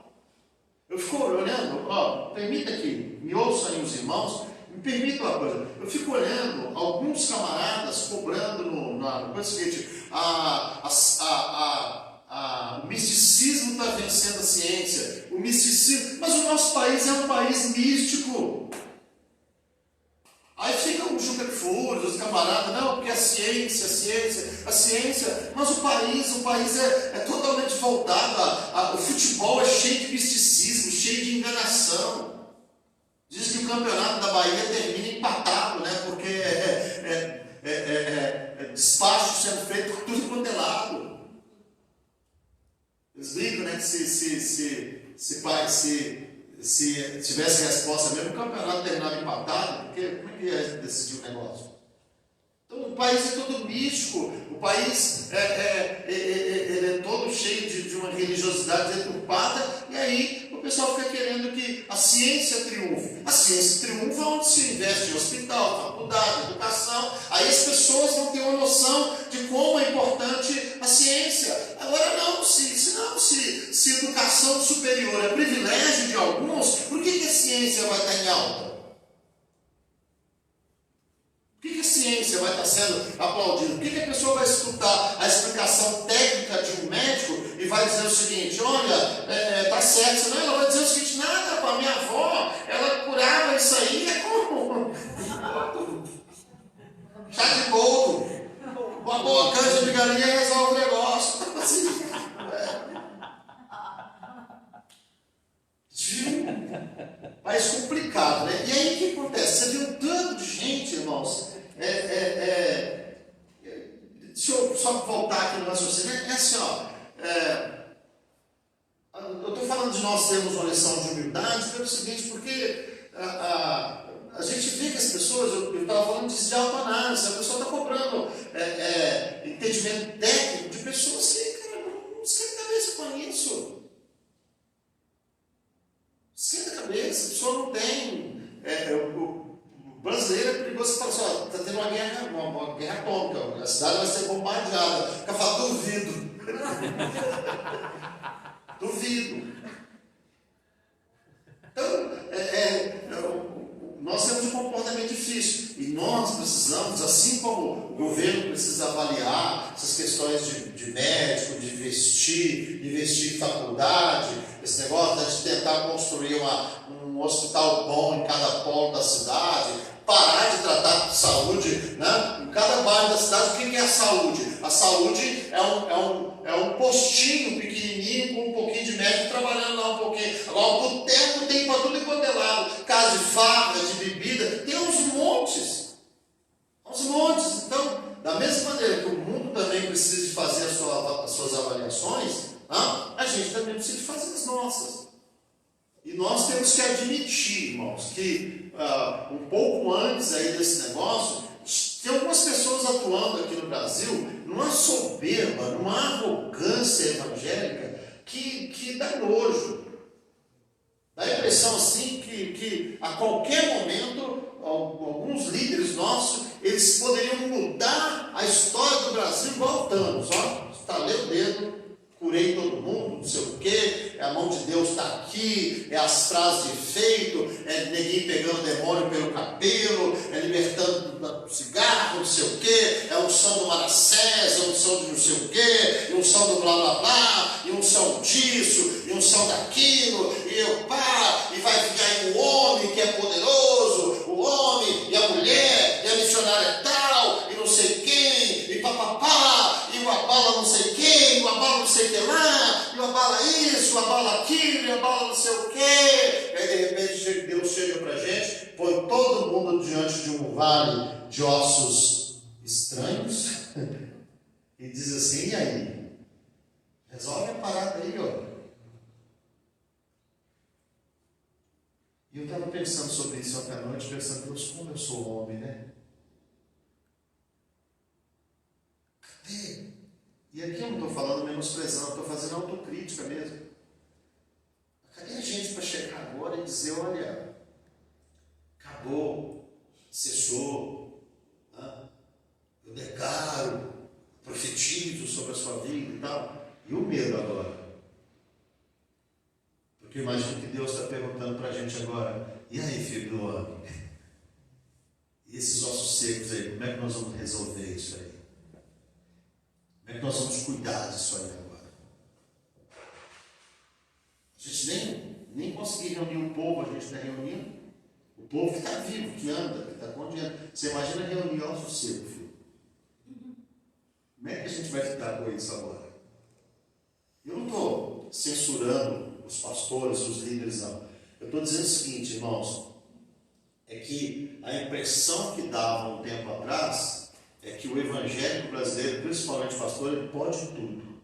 Eu fico olhando, permita que me ouçam aí os irmãos, me permita uma coisa, eu fico olhando alguns camaradas cobrando na coisa seguinte, o misticismo está vencendo a ciência, mas o nosso país é um país místico. Aí fica um chuca-fúrios, os camaradas, não, porque a ciência, mas o país é totalmente voltado, o futebol é cheio de misticismo, cheio de enganação. Diz que o campeonato da Bahia termina empatado, né, porque despacho sendo feito por tudo quanto é lado. Eles brincam, né, que se tivesse resposta mesmo, o campeonato terminava empatado, porque como é que ia decidir o negócio? Então o país é todo místico, o país ele é todo cheio de uma religiosidade deturpada, e aí o pessoal fica querendo que a ciência triunfe. A ciência triunfa onde se investe em hospital, faculdade, educação, aí as pessoas vão ter uma noção de como é importante a ciência. Agora não, se educação superior é privilégio de alguns, por que a ciência vai estar em alta? Por que a ciência vai estar sendo aplaudida? Por que a pessoa vai escutar a explicação técnica de um médico e vai dizer o seguinte, olha, está certo, senão ela vai dizer o seguinte, nada, para minha avó, ela curava isso aí, é como chá de boldo, uma boa canja de galinha resolve o negócio. Assim, mais complicado, né? E aí o que acontece? Você vê um tanto de gente, irmãos, deixa eu só voltar aqui no raciocínio, assim, eu estou falando de nós termos uma lição de humildade pelo seguinte, porque a gente vê que as pessoas, eu estava falando disso de autoanálise, a pessoa está cobrando entendimento técnico de pessoas que, cara, não esquenta a cabeça com isso. Esquenta a cabeça, a pessoa não tem. O brasileiro é perigoso, você fala assim, está tendo uma guerra atômica, a cidade vai ser bombardeada. Fica falando, duvido. Duvido. Então, nós temos um comportamento difícil e nós precisamos, assim como o governo precisa avaliar essas questões de médico, de investir em faculdade, esse negócio de tentar construir um hospital bom em cada polo da cidade, parar de tratar de saúde, né? Em cada bairro da cidade. O que é a saúde? A saúde é um postinho pequenininho com um pouquinho de médico trabalhando lá um pouquinho. Agora o boteco tem para tudo e quanto é lado, casa de farra, de bebida, tem uns montes. Então, da mesma maneira que o mundo também precisa de fazer as suas avaliações, a gente também precisa de fazer as nossas. E nós temos que admitir, irmãos, que um pouco antes aí desse negócio, tem algumas pessoas atuando aqui no Brasil numa soberba, numa arrogância evangélica que dá nojo. Dá a impressão assim que a qualquer momento alguns líderes nossos, eles poderiam mudar a história do Brasil igual Thanos, estalei o dedo, curei todo mundo, não sei o quê, a mão de Deus está aqui, é as frases de efeito, é neguinho pegando demônio pelo cabelo, é libertando do cigarro, não sei o quê, é unção do Manassés, é unção de não sei o quê, e unção do blá blá blá, e unção disso, e unção daquilo, e vai ficar aí o homem que é poderoso, o homem e a mulher, e a missionária tal, e não sei quem, e papapá, e o abala não sei quem, e o abala não sei o que lá, e o abala isso, o abala aquilo, e o abala não sei o quê. E aí de repente Deus chega pra gente, põe todo mundo diante de um vale de ossos estranhos e diz assim: e aí? Resolve a parada aí, ó. E eu estava pensando sobre isso ontem à noite, pensando, Deus, como eu sou homem, né? Cadê? E aqui eu não estou falando menosprezando, estou fazendo autocrítica mesmo. Cadê a gente para chegar agora e dizer, olha, acabou, cessou, eu declaro, profetizo sobre a sua vida e tal. E o medo agora? Porque imagino que Deus está perguntando para a gente agora, e aí, filho do homem? E esses ossos secos aí, como é que nós vamos resolver isso aí? Como é que nós vamos cuidar disso aí agora? A gente nem conseguir reunir o povo, a gente está reunindo. O povo que está vivo, que anda, que está condiando. Você imagina reunir ossos secos, filho? Como é que a gente vai lidar com isso agora? Eu não estou censurando os pastores, os líderes, não. Eu estou dizendo o seguinte, irmãos, é que a impressão que dava um tempo atrás é que o evangélico brasileiro, principalmente o pastor, ele pode tudo.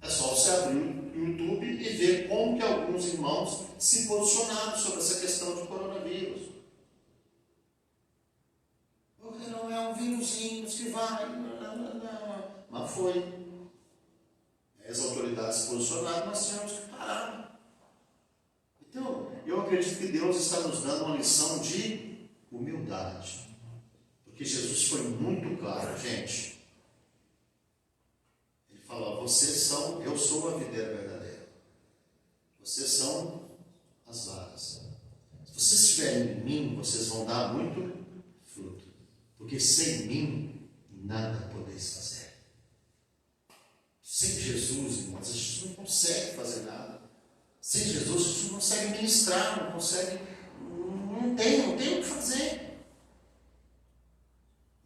É só você abrir o YouTube e ver como que alguns irmãos se posicionaram sobre essa questão de coronavírus. Porque não é um vírusinho que vai, não. Mas foi. As autoridades se posicionaram, nós tínhamos que parar. Então, eu acredito que Deus está nos dando uma lição de humildade. Porque Jesus foi muito claro, gente. Ele falou, vocês são, eu sou a videira verdadeira. Vocês são as varas. Se vocês estiverem em mim, vocês vão dar muito fruto. Porque sem mim, nada podeis fazer. Sem Jesus, irmãos, a gente não consegue fazer nada. Sem Jesus, a gente não consegue ministrar, não consegue, não tem o que fazer.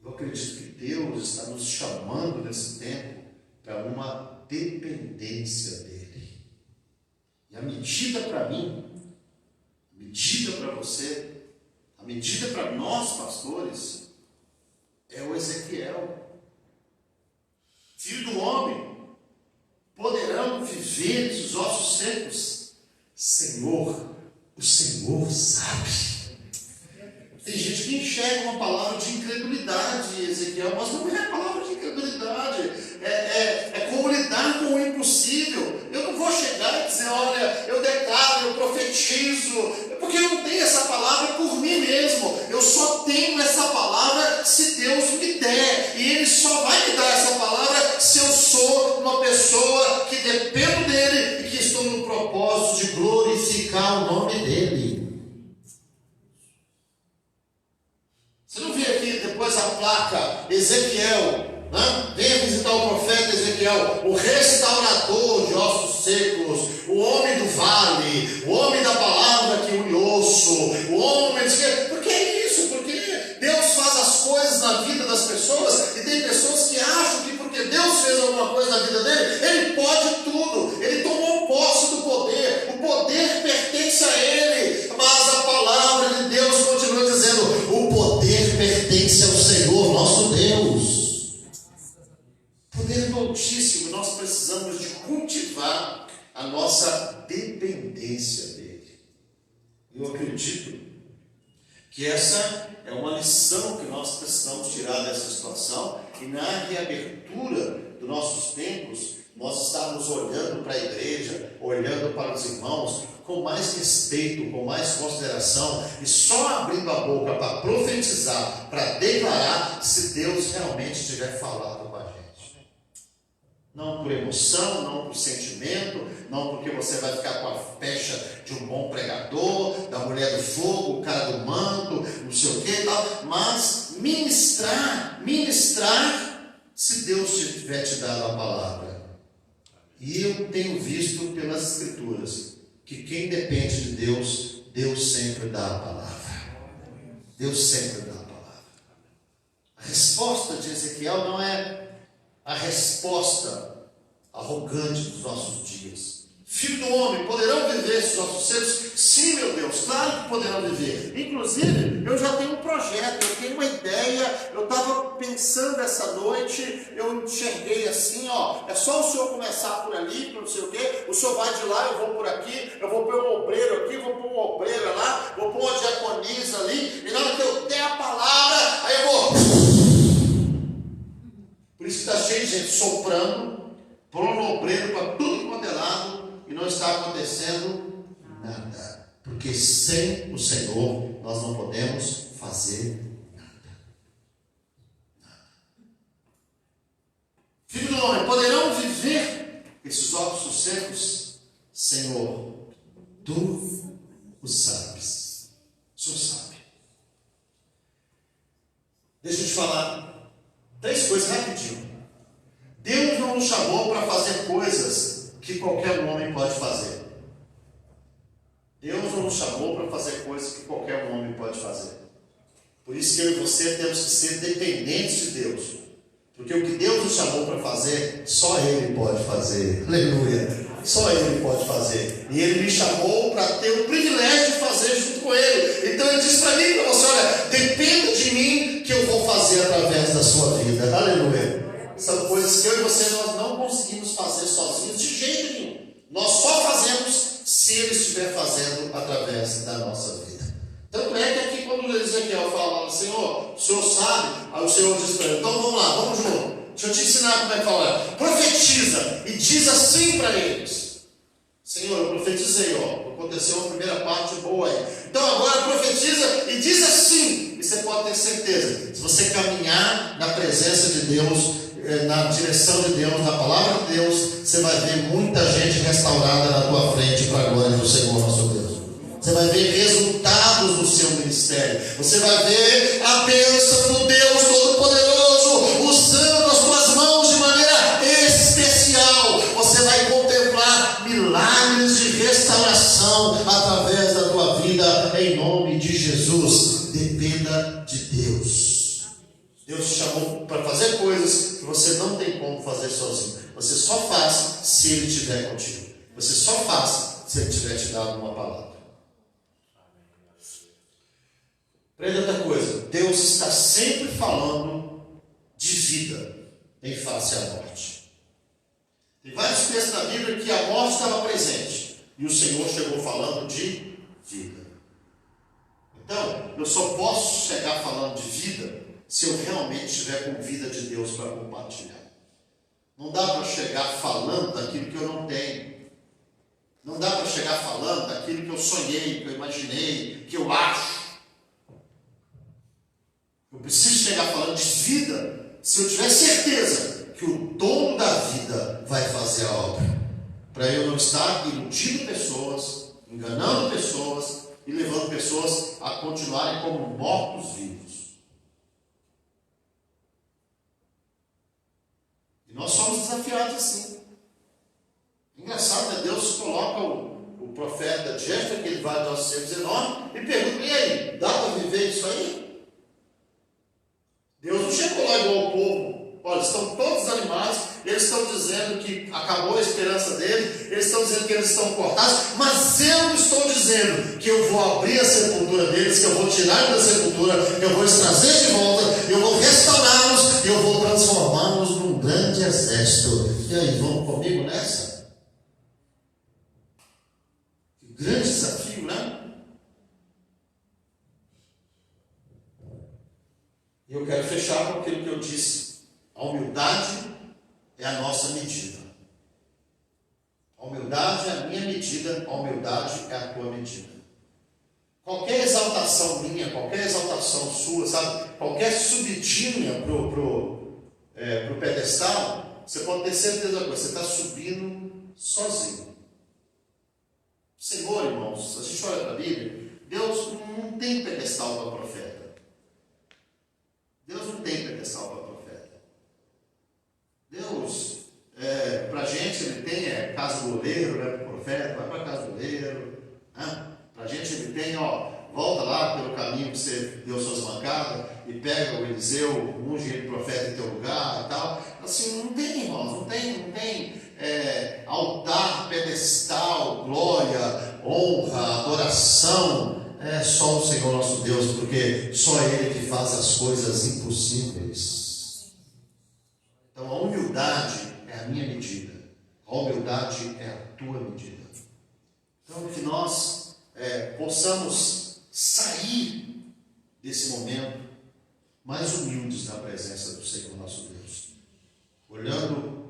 Eu acredito que Deus está nos chamando nesse tempo para uma dependência dEle. E a medida para mim, a medida para você, a medida para nós pastores, é o Ezequiel, filho do homem. Poderão viver os ossos secos? Senhor, o Senhor sabe. Tem gente que enxerga uma palavra de incredulidade, Ezequiel, mas não é palavra de incredulidade. É como lidar com o impossível. Eu não vou chegar e dizer, olha, eu declaro, eu profetizo, porque eu não tenho essa palavra por mim mesmo. Eu só tenho essa palavra se Deus me der. E Ele só vai me dar essa palavra se eu sou uma pessoa que dependo dEle e que estou no propósito de glorificar o nome dEle. Você não vê aqui depois a placa Ezequiel, né? Venha visitar o profeta Ezequiel, o restaurador de ossos secos, o homem do vale, o homem da palavra que une osso, o homem de... Por que é isso? Porque Deus faz as coisas na vida das pessoas e tem pessoas que acham que porque Deus fez alguma coisa na vida dele, ele pode tudo, ele tomou posse do poder, o poder pertence a ele, mas a palavra de Deus continua dizendo, o poder pertence ao Senhor nosso Deus. Poder altíssimo, nós precisamos de cultivar a nossa dependência dele. Eu acredito que essa é uma lição que nós precisamos tirar dessa situação e na reabertura dos nossos tempos, nós estamos olhando para a igreja, olhando para os irmãos com mais respeito, com mais consideração e só abrindo a boca para profetizar, para declarar se Deus realmente tiver falado com a gente. Não por emoção, não por sentimento, não porque você vai ficar com a pecha de um bom pregador, da mulher do fogo, o cara do manto, não sei o que e tal, mas ministrar, se Deus tiver te dado a palavra. E eu tenho visto pelas Escrituras que quem depende de Deus, Deus sempre dá a palavra. Deus sempre dá a palavra. A resposta de Ezequiel não é a resposta arrogante dos nossos dias. Filho do homem, poderão viver esses nossos seres? Sim, meu Deus, claro que poderão viver. Inclusive, eu já tenho um projeto, eu tenho uma ideia. Eu estava pensando essa noite, eu enxerguei assim, ó, é só o senhor começar por ali, não sei o quê, o senhor vai de lá, eu vou por aqui, eu vou pôr um obreiro aqui, vou pôr um obreiro lá, vou pôr uma diaconisa ali, e na hora que eu der a palavra, aí eu vou. Por isso que está cheio de gente soprando, pondo obreiro para tudo quanto é lado, e não está acontecendo nada. Porque sem o Senhor nós não podemos fazer nada. Filho do homem, poderão viver esses ossos secos? Senhor, tu o sabes. O Senhor sabe. Deixa eu te falar 3 coisas rapidinho. Deus não nos chamou para fazer coisas que qualquer homem pode fazer. Deus não nos chamou para fazer coisas que qualquer homem pode fazer. Por isso que eu e você temos que ser dependentes de Deus. Porque o que Deus nos chamou para fazer, só Ele pode fazer. Aleluia! Só Ele pode fazer. E Ele me chamou para ter o privilégio de fazer junto com Ele. Então Ele disse para mim e para você, olha, dependa de mim que eu vou fazer através da sua vida. Aleluia! São coisas que eu e você nós não conseguimos fazer sozinhos de jeito nenhum. Nós só fazemos se Ele estiver fazendo através da nossa vida. Tanto é que aqui quando Ezequiel fala, Senhor, o Senhor sabe, aí o Senhor diz para ele, então vamos lá, vamos junto. Deixa eu te ensinar como é que fala. Profetiza e diz assim para eles. Senhor, eu profetizei, ó, aconteceu uma primeira parte boa aí. Então agora profetiza e diz assim. E você pode ter certeza, se você caminhar na presença de Deus, na direção de Deus, na palavra de Deus, você vai ver muita gente restaurada na tua frente para a glória do Senhor nosso Deus. Você vai ver resultados no seu ministério. Você vai ver a bênção do Deus Todo-Poderoso usando as tuas mãos de maneira especial. Você vai contemplar milagres de restauração através da tua vida, em nome de Jesus. Dependa de Deus. Deus te chamou para fazer coisas que você não tem como fazer sozinho. Você só faz se Ele estiver contigo. Você só faz se Ele tiver te dado uma palavra. Aprenda outra coisa. Deus está sempre falando de vida em face à morte. Tem vários textos na Bíblia que a morte estava presente e o Senhor chegou falando de vida. Então, eu só posso chegar falando de vida se eu realmente estiver com vida de Deus para compartilhar. Não dá para chegar falando daquilo que eu não tenho. Não dá para chegar falando daquilo que eu sonhei, que eu imaginei, que eu acho. Eu preciso chegar falando de vida se eu tiver certeza que o dono da vida vai fazer a obra. Para eu não estar iludindo pessoas, enganando pessoas e levando pessoas a continuarem como mortos-vivos. E nós somos desafiados assim. Engraçado, né? Deus coloca o profeta diante daquele vale de ossos secos enorme e pergunta, e aí, dá para viver isso aí? Deus não chegou lá igual ao povo. Olha, estão todos animados, eles estão dizendo que acabou a esperança deles, eles estão dizendo que eles estão cortados, mas eu estou dizendo que eu vou abrir a sepultura deles, que eu vou tirar da sepultura, que eu vou os trazer de volta, eu vou restaurá-los, eu vou transformá-los num grande exército. E aí, vamos comigo nessa? Que grande desafio, né? E eu quero fechar com aquilo que eu disse. A humildade é a nossa medida. A humildade é a minha medida, a humildade é a tua medida. Qualquer exaltação minha, qualquer exaltação sua, sabe? Qualquer subidinha pro pedestal, você pode ter certeza da coisa, você está subindo sozinho. Senhor, irmãos, a gente olha para a Bíblia, Deus não tem pedestal para profeta. Deus não tem pedestal para profeta. Deus, para a gente, ele tem casa do oleiro, né, para o profeta, vai para a casa do oleiro. Né? Para a gente, ele tem, volta lá pelo caminho que você deu suas mancadas e pega o Eliseu, unge ele profeta em teu lugar e tal. Assim, não tem, irmãos, não tem altar, pedestal, glória, honra, adoração. É só o Senhor nosso Deus, porque só Ele que faz as coisas impossíveis. Então a humildade é a minha medida, a humildade é a tua medida. Então que nós possamos sair desse momento mais humildes na presença do Senhor nosso Deus, olhando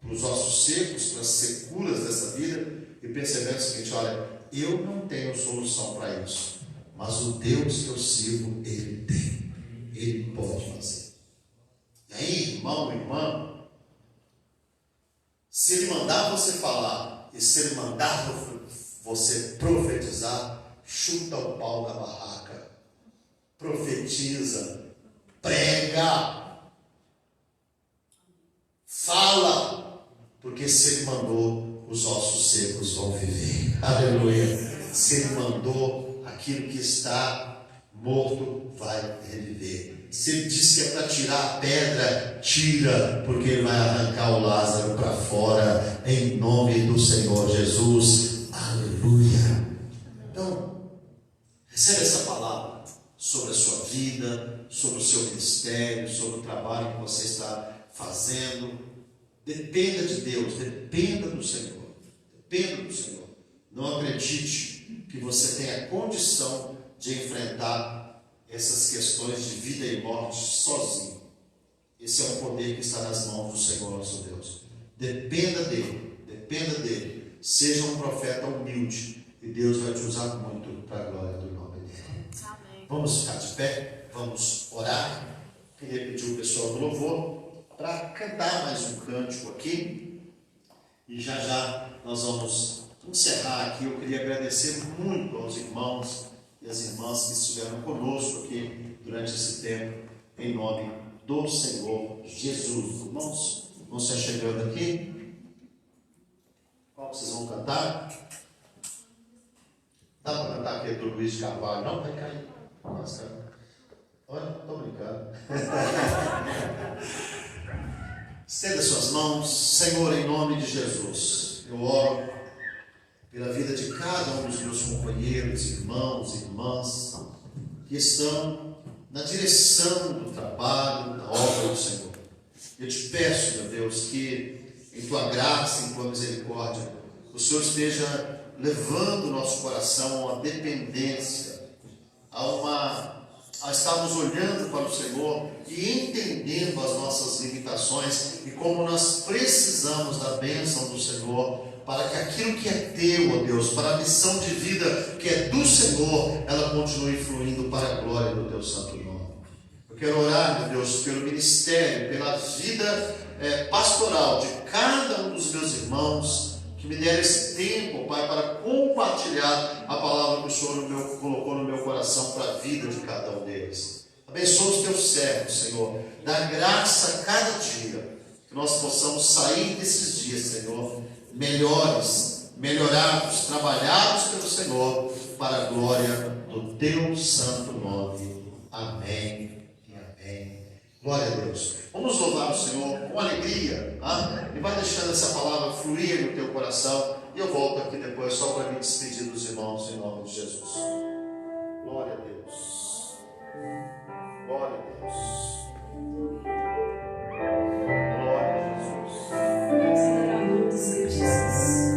para os ossos secos, para as securas dessa vida e percebendo o seguinte: olha, eu não tenho solução para isso, mas o Deus que eu sirvo, Ele tem, Ele pode fazer. E aí, irmão, irmã, se Ele mandar você falar e se Ele mandar você profetizar, chuta o pau da barraca, profetiza, prega, fala, porque se Ele mandou, os ossos secos vão viver. Aleluia. Se Ele mandou, aquilo que está morto vai reviver. Se Ele disse que é para tirar a pedra, tira, porque Ele vai arrancar o Lázaro para fora, em nome do Senhor Jesus. Aleluia. Então, receba essa palavra sobre a sua vida, sobre o seu ministério, sobre o trabalho que você está fazendo. Dependa de Deus, dependa do Senhor, dependa do Senhor. Não acredite que você tenha condição de enfrentar essas questões de vida e morte sozinho. Esse é o poder que está nas mãos do Senhor nosso Deus. Dependa dele, dependa dele. Seja um profeta humilde e Deus vai te usar muito para a glória do nome dele. Amém. Vamos ficar de pé, vamos orar. Queria pedir o pessoal do louvor para cantar mais um cântico aqui, e já nós vamos encerrar aqui. Eu queria agradecer muito aos irmãos e às irmãs que estiveram conosco aqui durante esse tempo, em nome do Senhor Jesus. Irmãos, vão se chegando aqui. Qual vocês vão cantar? Dá para cantar aquele do Luiz de Carvalho? Não, vai cair. Nossa, olha, estou brincando. Estenda suas mãos. Senhor, em nome de Jesus, eu oro pela vida de cada um dos meus companheiros, irmãos e irmãs que estão na direção do trabalho, da obra do Senhor. Eu te peço, meu Deus, que em tua graça, em tua misericórdia, o Senhor esteja levando o nosso coração a uma dependência, a estarmos olhando para o Senhor e entendendo as nossas limitações e como nós precisamos da bênção do Senhor para que aquilo que é teu, ó Deus, para a missão de vida que é do Senhor, ela continue fluindo para a glória do teu santo nome. Eu quero orar, meu Deus, pelo ministério, pela vida pastoral de cada um dos meus irmãos, que me deram esse tempo, Pai, para compartilhar a palavra que o Senhor colocou no meu coração para a vida de cada um deles. Abençoa os teus servos, Senhor. Dá graça a cada dia, que nós possamos sair desses dias, Senhor, melhores, melhorados, trabalhados pelo Senhor, para a glória do teu santo nome. Amém e amém. Glória a Deus. Vamos louvar o Senhor com alegria, tá? E vai deixando essa palavra fluir no teu coração. E eu volto aqui depois só para me despedir dos irmãos em nome de Jesus. Glória a Deus. Glória a Deus. Glória a Jesus. Vamos adorar o nome do Senhor Jesus.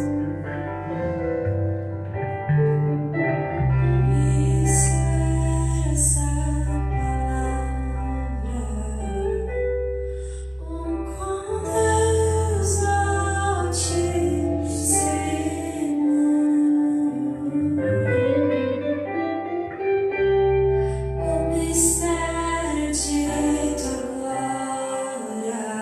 Mistério de tua glória.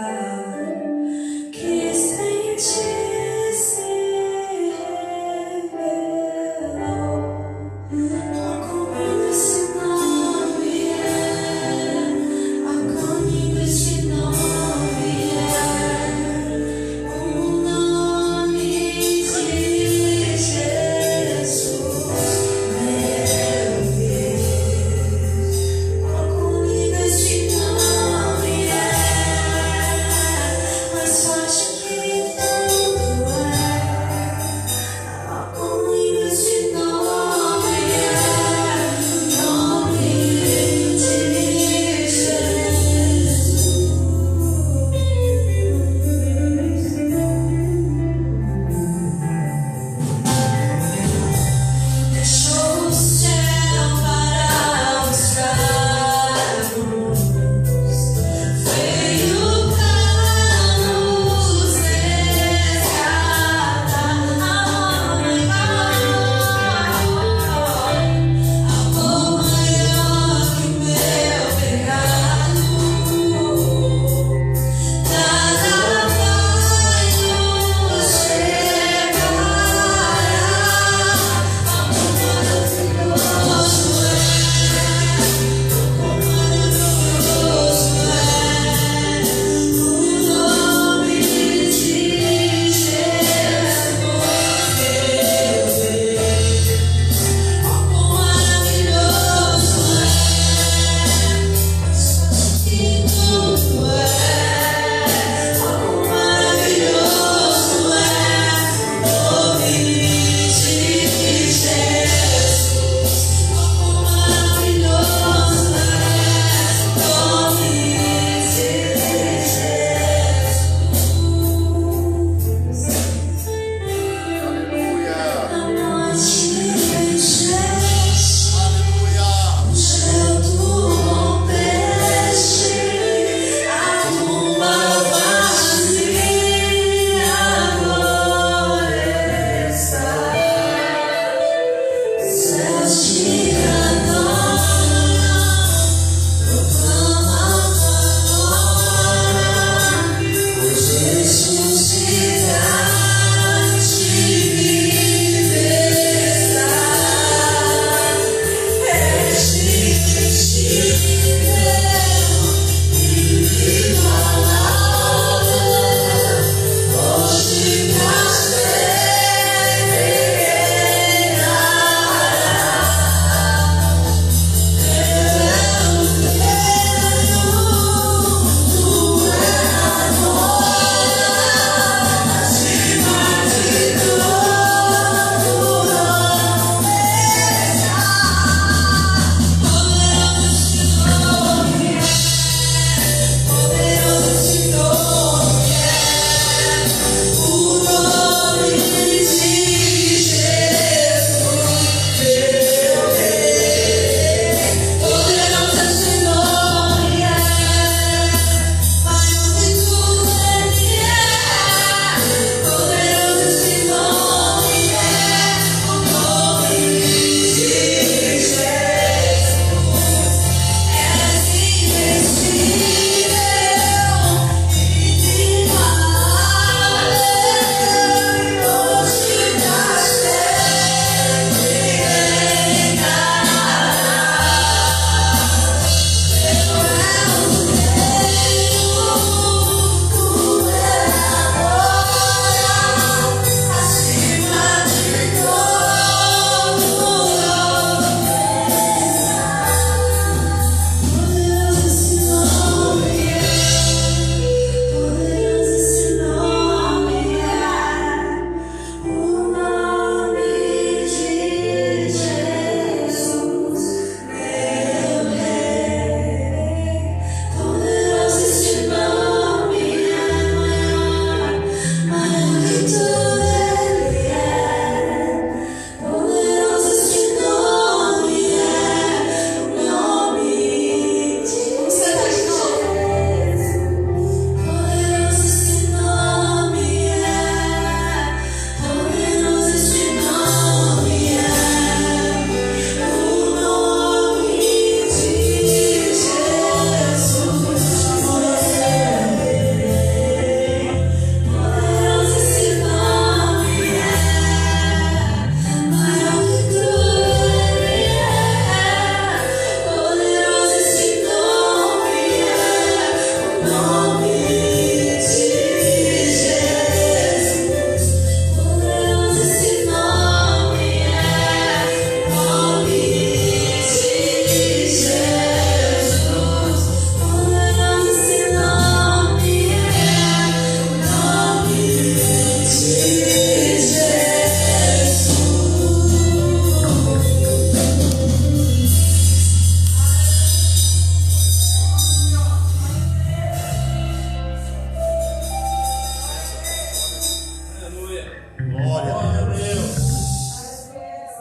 Aleluia. Glória a Deus.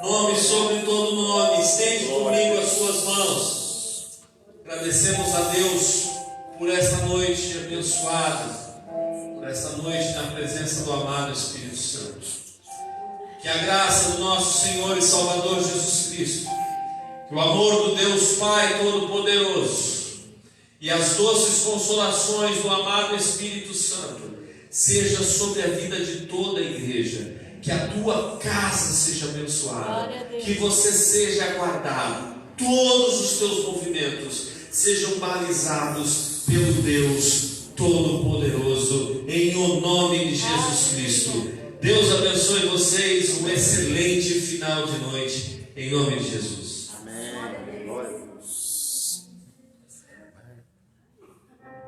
Nome sobre todo nome, estende comigo as suas mãos. Agradecemos a Deus por esta noite abençoada, por esta noite na presença do amado Espírito Santo. Que a graça do nosso Senhor e Salvador Jesus Cristo, que o amor do Deus Pai Todo-Poderoso e as doces consolações do amado Espírito Santo seja sobre a vida de toda a igreja. Que a tua casa seja abençoada, que você seja guardado, todos os teus movimentos sejam balizados pelo Deus Todo-Poderoso, em o nome de Jesus Cristo. Deus abençoe vocês, um excelente final de noite, em nome de Jesus.